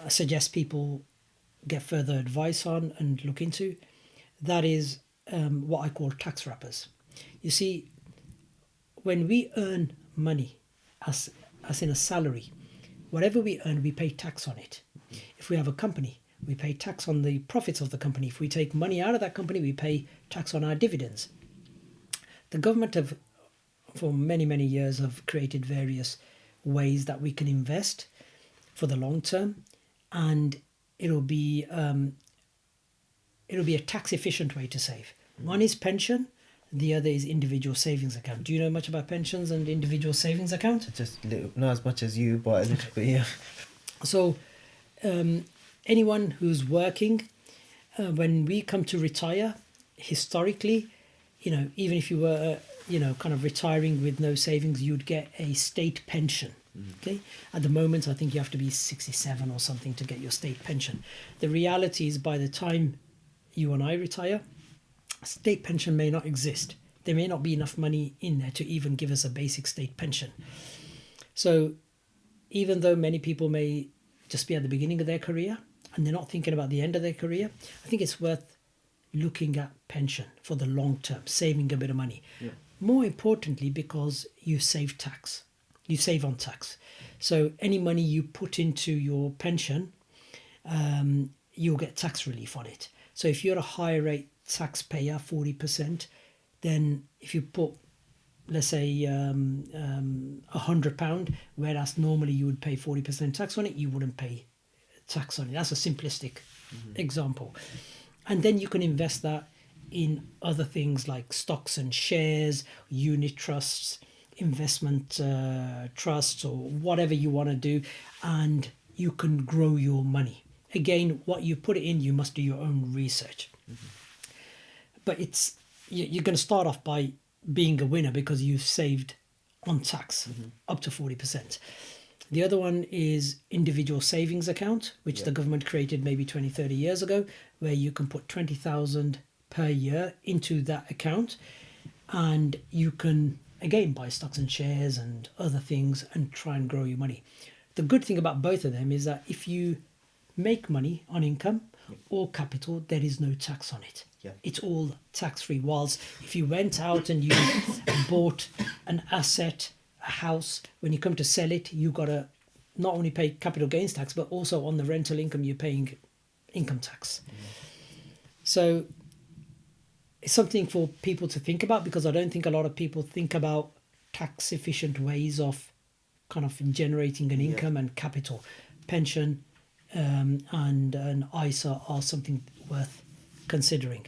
suggest people get further advice on and look into. That is what I call tax wrappers. You see, when we earn money as in a salary, whatever we earn, we pay tax on it. If we have a company, we pay tax on the profits of the company. If we take money out of that company, we pay tax on our dividends. The government have, for many, many years, have created various ways that we can invest for the long term, and it'll be a tax efficient way to save. One is pension, the other is individual savings account. Do you know much about pensions and individual savings account? Just little, not as much as you, but a little bit, yeah. So anyone who's working, when we come to retire, historically, even if you were, kind of retiring with no savings, you'd get a state pension. Okay. At the moment, I think you have to be 67 or something to get your state pension. The reality is, by the time you and I retire, state pension may not exist. There may not be enough money in there to even give us a basic state pension. So even though many people may just be at the beginning of their career and they're not thinking about the end of their career, I think it's worth looking at pension for the long term, saving a bit of money. Yeah. More importantly, because you save tax. You save on tax. So any money you put into your pension, you'll get tax relief on it. So if you're a higher rate taxpayer, 40%, then if you put, let's say, £100, whereas normally you would pay 40% tax on it, you wouldn't pay tax on it. That's a simplistic example. And then you can invest that in other things like stocks and shares, unit trusts, investment trusts, or whatever you want to do, and you can grow your money. Again, what you put it in, you must do your own research. But you're going to start off by being a winner because you've saved on tax up to 40%. The other one is individual savings account, which the government created maybe 20, 30 years ago, where you can put 20,000 per year into that account, and you can again buy stocks and shares and other things and try and grow your money. The good thing about both of them is that if you make money on income or capital, there is no tax on it. It's all tax-free. Whilst if you went out and you bought an asset, a house, when you come to sell it, you got to not only pay capital gains tax, but also on the rental income, you're paying income tax. So it's something for people to think about, because I don't think a lot of people think about tax efficient ways of kind of generating an income and capital. Pension and an ISA are something worth considering.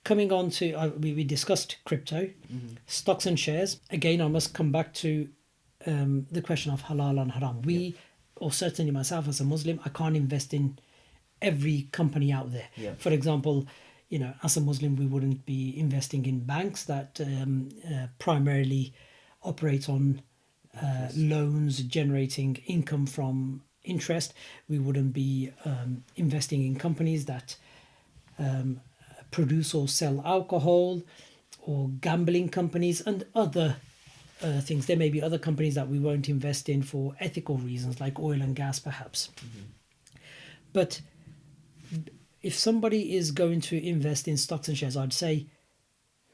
Coming on to, we discussed crypto, stocks and shares. Again, I must come back to the question of halal and haram. Or certainly myself as a Muslim, I can't invest in every company out there. For example, as a Muslim, we wouldn't be investing in banks that primarily operate on loans generating income from interest. We wouldn't be investing in companies that produce or sell alcohol, or gambling companies and other things. There may be other companies that we won't invest in for ethical reasons, like oil and gas perhaps. But if somebody is going to invest in stocks and shares, I'd say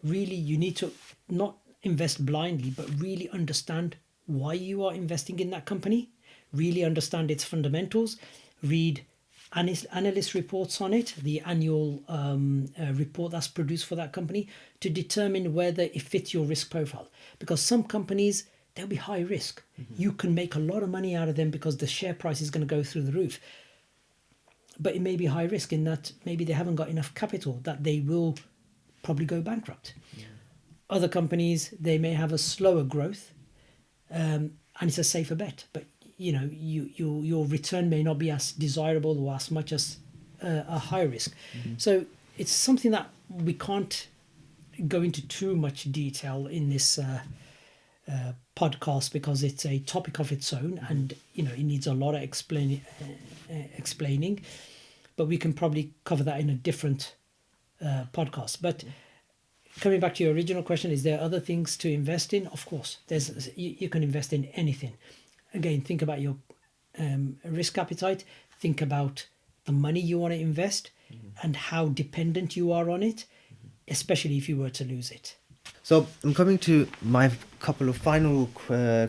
really you need to not invest blindly, but really understand why you are investing in that company, really understand its fundamentals, read analyst reports on it, the annual report that's produced for that company, to determine whether it fits your risk profile. Because some companies, they'll be high risk. You can make a lot of money out of them because the share price is going to go through the roof. But it may be high risk in that maybe they haven't got enough capital, that they will probably go bankrupt. Other companies, they may have a slower growth. and it's a safer bet. But your return may not be as desirable or as much as a high risk. So it's something that we can't go into too much detail in this podcast, because it's a topic of its own, and it needs a lot of explaining. But we can probably cover that in a different podcast. But coming back to your original question, is there other things to invest in? Of course, you can invest in anything. Again, think about your risk appetite. Think about the money you want to invest and how dependent you are on it, especially if you were to lose it. So I'm coming to my couple of final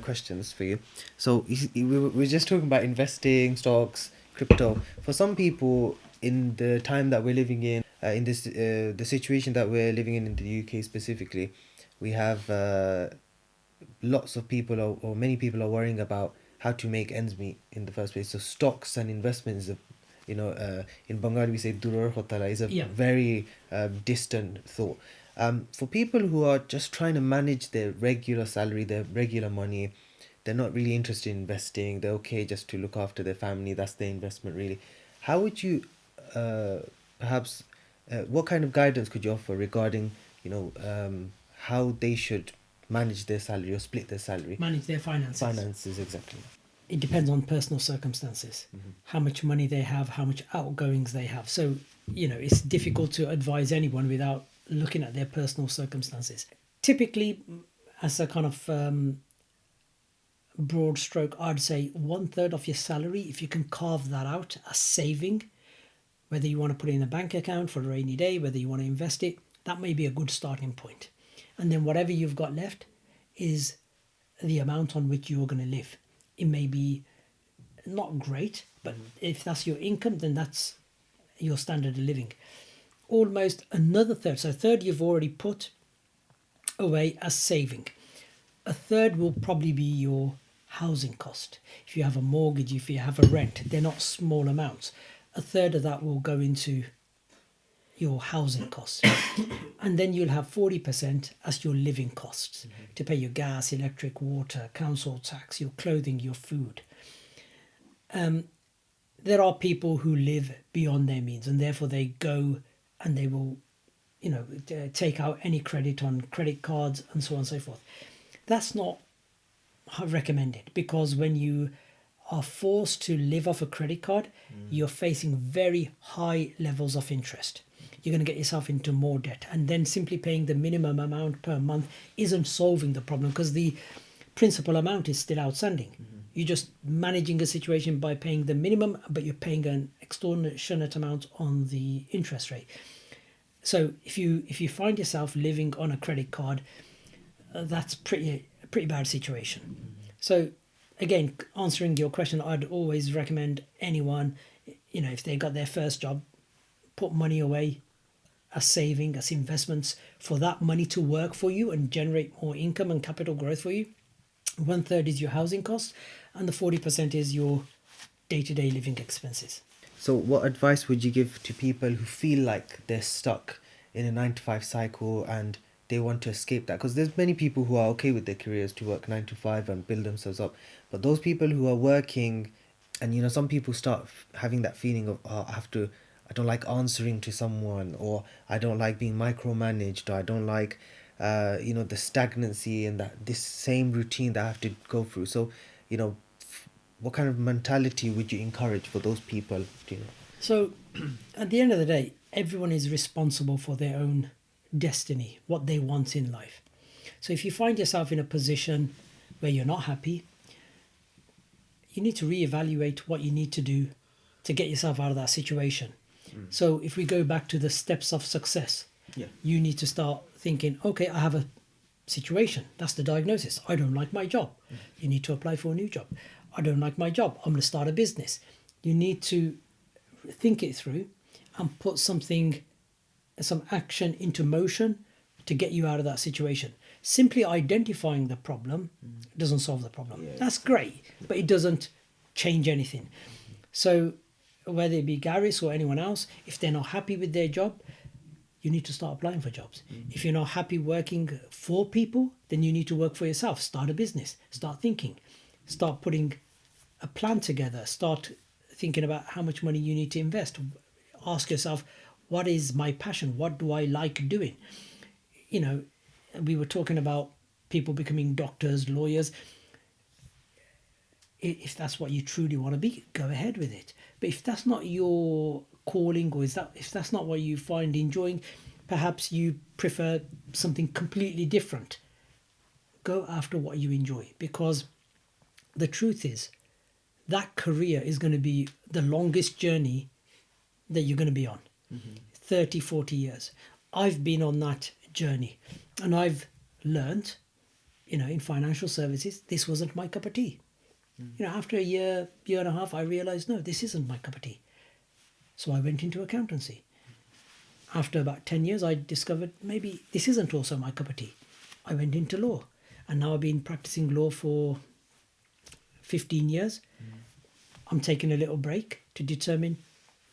questions for you. So we're just talking about investing, stocks, crypto. For some people, in the time that we're living in this the situation that we're living in the UK specifically, we have lots of people or many people are worrying about how to make ends meet in the first place. So stocks and investments, in Bengali we say duror hotala, is a very distant thought. For people who are just trying to manage their regular salary, their regular money, they're not really interested in investing. They're okay just to look after their family. That's their investment, really. How would you perhaps what kind of guidance could you offer regarding how they should manage their salary or split their salary? Manage their finances. Exactly. It depends on personal circumstances, how much money they have, how much outgoings they have. So, it's difficult to advise anyone without looking at their personal circumstances. Typically, as a kind of broad stroke, I'd say 1/3 of your salary, if you can carve that out as saving, whether you want to put it in a bank account for a rainy day, whether you want to invest it, that may be a good starting point. And then whatever you've got left is the amount on which you're going to live. It may be not great, but if that's your income, then that's your standard of living. Almost another third, so a third you've already put away as saving. A third will probably be your housing cost. If you have a mortgage, if you have a rent, they're not small amounts. A third of that will go into your housing costs. And then you'll have 40% as your living costs to pay your gas, electric, water, council tax, your clothing, your food. There are people who live beyond their means, and therefore they go and they will, take out any credit on credit cards and so on and so forth. That's not recommended, because when you are forced to live off a credit card, you're facing very high levels of interest. You're going to get yourself into more debt, and then simply paying the minimum amount per month isn't solving the problem, because the principal amount is still outstanding. You're just managing a situation by paying the minimum, but you're paying an extortionate amount on the interest rate. So if you find yourself living on a credit card, that's pretty bad situation. So again, answering your question, I'd always recommend anyone, if they got their first job, put money away as saving, as investments, for that money to work for you and generate more income and capital growth for you. 1/3 is your housing cost, and the 40% is your day-to-day living expenses. So what advice would you give to people who feel like they're stuck in a 9-to-5 cycle and they want to escape that? Because there's many people who are okay with their careers to work 9 to 5 and build themselves up. But those people who are working, and some people start having that feeling of, I don't like answering to someone, or I don't like being micromanaged, or I don't like, the stagnancy and this same routine that I have to go through. So, what kind of mentality would you encourage for those people? So, at the end of the day, everyone is responsible for their own destiny, what they want in life. So if you find yourself in a position where you're not happy, you need to reevaluate what you need to do to get yourself out of that situation. So if we go back to the steps of success, you need to start thinking, okay, I have a situation. That's the diagnosis. I don't like my job. You need to apply for a new job. I don't like my job. I'm going to start a business. You need to think it through and put some action into motion to get you out of that situation. Simply identifying the problem doesn't solve the problem. That's great, but it doesn't change anything. So whether it be Garris or anyone else, if they're not happy with their job, you need to start applying for jobs. If you're not happy working for people, then you need to work for yourself. Start a business. Start thinking. Start putting a plan together. Start thinking about how much money you need to invest. Ask yourself, what is my passion? What do I like doing? You know, we were talking about people becoming doctors, lawyers. If that's what you truly want to be, go ahead with it. But if that's not your calling, or if that's not what you find enjoying, perhaps you prefer something completely different. Go after what you enjoy, because the truth is that career is going to be the longest journey that you're going to be on. 30, 40 years. I've been on that journey, and I've learned, in financial services, this wasn't my cup of tea. After a year and a half, I realized, no, this isn't my cup of tea. So I went into accountancy. After about 10 years, I discovered maybe this isn't also my cup of tea. I went into law, and now I've been practicing law for 15 years. I'm taking a little break to determine,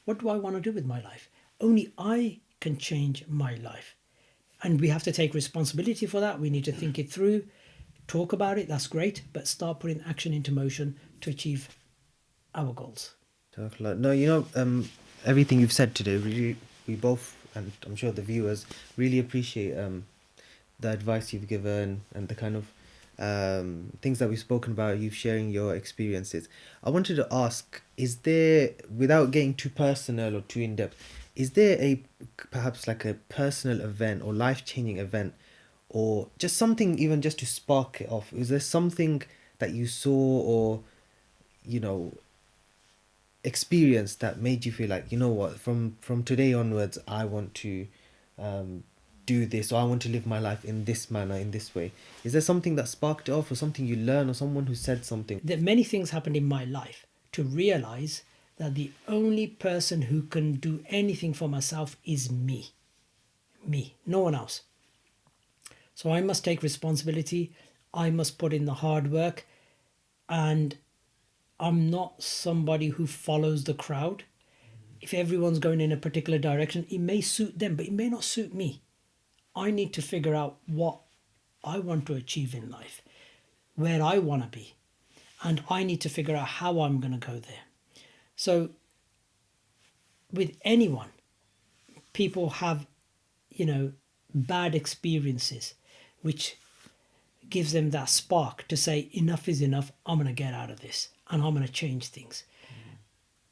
what do I want to do with my life? Only I can change my life. And we have to take responsibility for that. We need to think it through, talk about it, that's great, but start putting action into motion to achieve our goals. No, everything you've said today, really, we both, and I'm sure the viewers, really appreciate the advice you've given and the kind of things that we've spoken about, you sharing your experiences. I wanted to ask, is there, without getting too personal or too in-depth, is there perhaps like a personal event or life-changing event, or just something even just to spark it off? Is there something that you saw or, experienced that made you feel like, what, from today onwards, I want to do this, or I want to live my life in this manner, in this way? Is there something that sparked it off, or something you learned, or someone who said something? Many things happened in my life to realize that the only person who can do anything for myself is me, no one else. So I must take responsibility. I must put in the hard work, and I'm not somebody who follows the crowd. If everyone's going in a particular direction, it may suit them, but it may not suit me. I need to figure out what I want to achieve in life, where I want to be, and I need to figure out how I'm going to go there. So with anyone, people have, bad experiences, which gives them that spark to say, enough is enough, I'm going to get out of this, and I'm going to change things.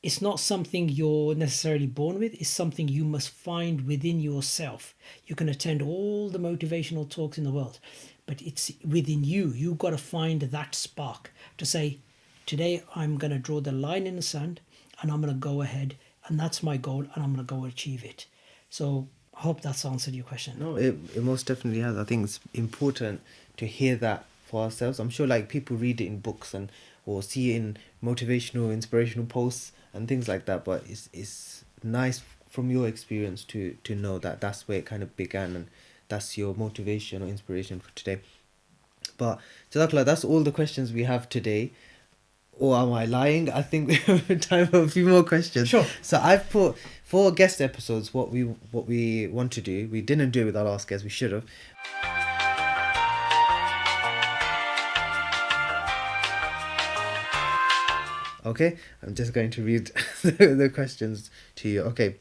It's not something you're necessarily born with. It's something you must find within yourself. You can attend all the motivational talks in the world, but it's within you. You've got to find that spark to say, today I'm going to draw the line in the sand, and I'm going to go ahead, and that's my goal, and I'm going to go achieve it. So I hope that's answered your question. No, it most definitely has. I think it's important to hear that for ourselves. I'm sure like people read it in books or see it in motivational, inspirational posts and things like that, but it's nice from your experience to know that that's where it kind of began, and that's your motivation or inspiration for today. But Jazakallah, that's all the questions we have today. Or am I lying? I think we have time for a few more questions. Sure. So I've put 4 guest episodes, what we want to do. We didn't do it with our last guest, we should have. Okay, I'm just going to read the questions to you. Okay,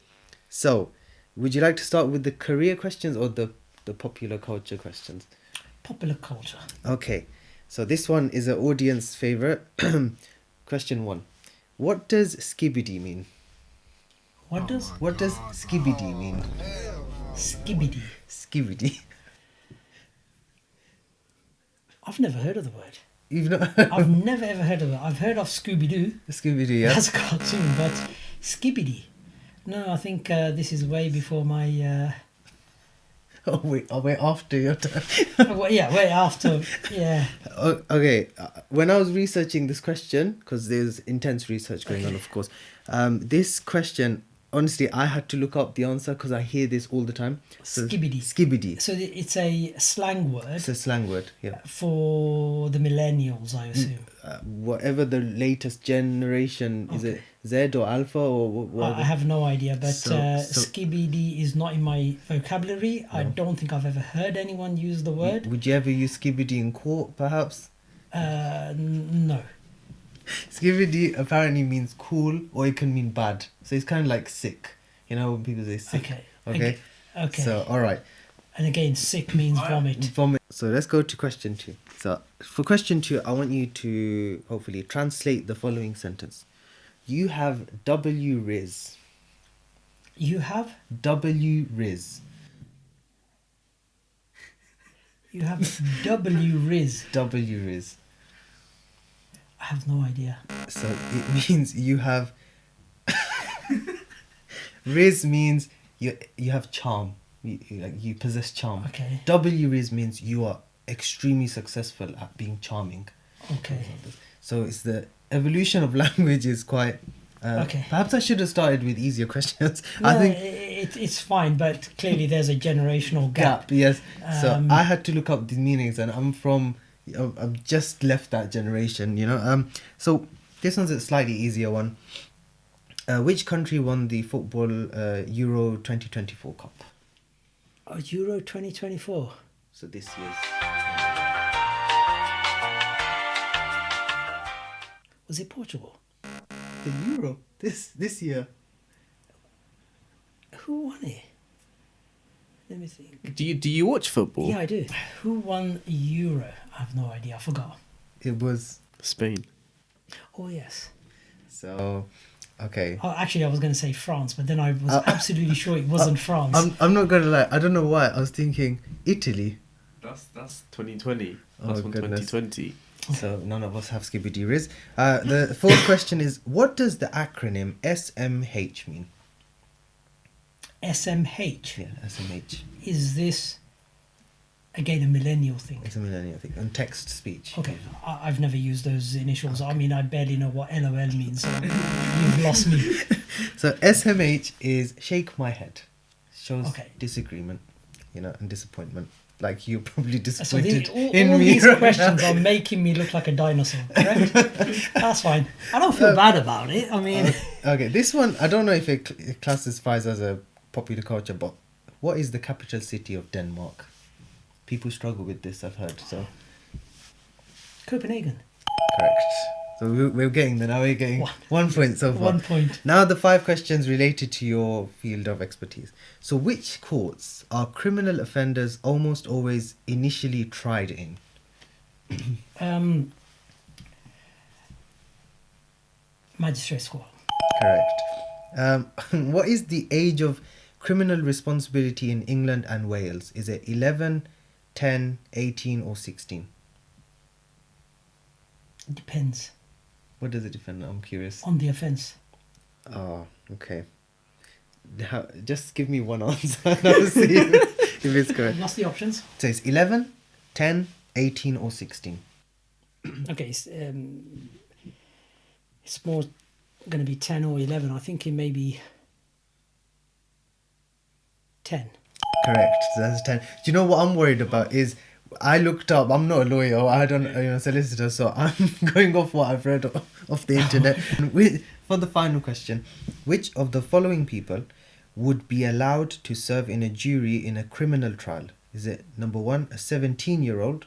so would you like to start with the career questions or the popular culture questions? Popular culture. Okay, so this one is an audience favorite. Question 1. What does skibidi mean? What does skibidi mean? Skibidi? Skibidi. I've never heard of the word. You've not? I've never ever heard of it. I've heard of Scooby-Doo. Scooby-Doo, yeah. That's a cartoon, but Skibidi. No, I think this is way before my... Oh wait, after your time. way after, yeah. Okay, when I was researching this question, because there's intense research going on, of course, this question, honestly, I had to look up the answer because I hear this all the time. So, Skibidi. So it's a slang word. It's a slang word, yeah. For the millennials, I assume. Whatever the latest generation, is it Z or Alpha or what? I have no idea, but Skibidi is not in my vocabulary. No. I don't think I've ever heard anyone use the word. Would you ever use Skibidi in court, perhaps? No. Skibidi apparently means cool, or it can mean bad. So it's kind of like sick. You know when people say sick. Okay. Okay. Okay. So all right. And again, sick means vomit. Vomit. So let's go to question 2. So for question 2, I want you to hopefully translate the following sentence. You have W rizz. You have? W rizz. You have W rizz. W rizz. I have no idea. So it means you have. Rizz means you have charm. You possess charm. Okay. W rizz means you are extremely successful at being charming. Okay. So it's the evolution of language is quite. Okay. Perhaps I should have started with easier questions. No, I think it's fine, but clearly there's a generational gap. yes. So I had to look up the meanings, and I've just left that generation. You know. So this one's a slightly easier one. Which country won the football Euro 2024 Cup? Oh, Euro 2024. So this year's. Was it Portugal? The Euro this year. Who won it? Let me think. Do you watch football? Yeah, I do. Who won Euro? I have no idea. I forgot. It was Spain. Oh, yes. so. Okay. Oh, actually, I was going to say France, but then I was absolutely sure it wasn't France. I'm not gonna lie. I don't know why. I was thinking Italy. That's 2020. Oh, That's from goodness. 2020. So none of us have Skibidi Rizz. The fourth question is: what does the acronym SMH mean? SMH. Yeah, SMH. Is this, again, a millennial thing? It's a millennial thing. And text speech. Okay, I've never used those initials. I mean, I barely know what LOL means, so you've lost me. So SMH is shake my head. Shows Okay. disagreement, and disappointment. Like you're probably So disappointed all in me. these right questions now. are making me look like a dinosaur, correct? That's fine. I don't feel bad about it. I mean... Okay, this one, I don't know if it classifies as a popular culture, but what is the capital city of Denmark? People struggle with this, I've heard. So Copenhagen. correct. So we're getting there now. We're getting 1 point so far. 1 point. Now the 5 questions related to your field of expertise. So which courts are criminal offenders almost always initially tried in? Magistrates court. Correct. What is the age of criminal responsibility in England and Wales? Is it 11, 10, 18 or 16? It depends What does it depend on? I'm curious. on the offence. Oh, okay. Just give me one answer and I'll see if it's correct. What's the options? So it's 11, 10, 18 or 16. Okay, it's more going to be 10 or 11. I think it may be 10. Correct. So that's 10. Do you know what I'm worried about is I looked up, I'm not a lawyer, or I don't solicitor, so I'm going off what I've read off the internet. And for the final question, which of the following people would be allowed to serve in a jury in a criminal trial? Is it number 1, a 17-year-old?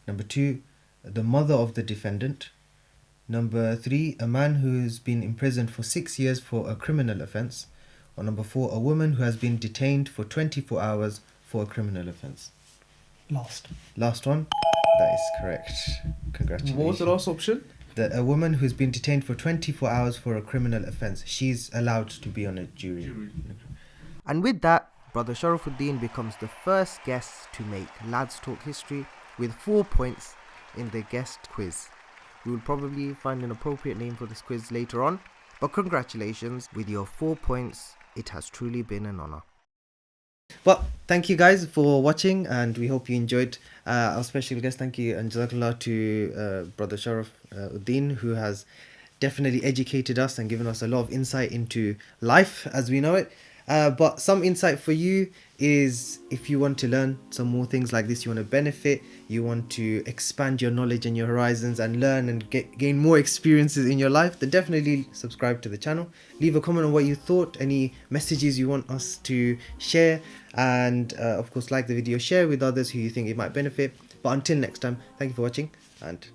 Number 2, the mother of the defendant? Number 3, a man who's been imprisoned for 6 years for a criminal offence? Or number 4, a woman who has been detained for 24 hours for a criminal offence? Last one? That is correct. Congratulations. What was the last option? A woman who's been detained for 24 hours for a criminal offence. She's allowed to be on a jury. And with that, Brother Shorof Uddin becomes the first guest to make Lads Talk history with 4 points in the guest quiz. We will probably find an appropriate name for this quiz later on, but congratulations with your 4 points. It has truly been an honour. Well, thank you guys for watching, and we hope you enjoyed our special guest. Thank you and Jazakallah to Brother Shorof Uddin, who has definitely educated us and given us a lot of insight into life as we know it. But some insight for you is if you want to learn some more things like this, you want to benefit, you want to expand your knowledge and your horizons and learn and gain more experiences in your life, then definitely subscribe to the channel. Leave a comment on what you thought, any messages you want us to share, and of course like the video, share with others who you think it might benefit. But until next time, thank you for watching and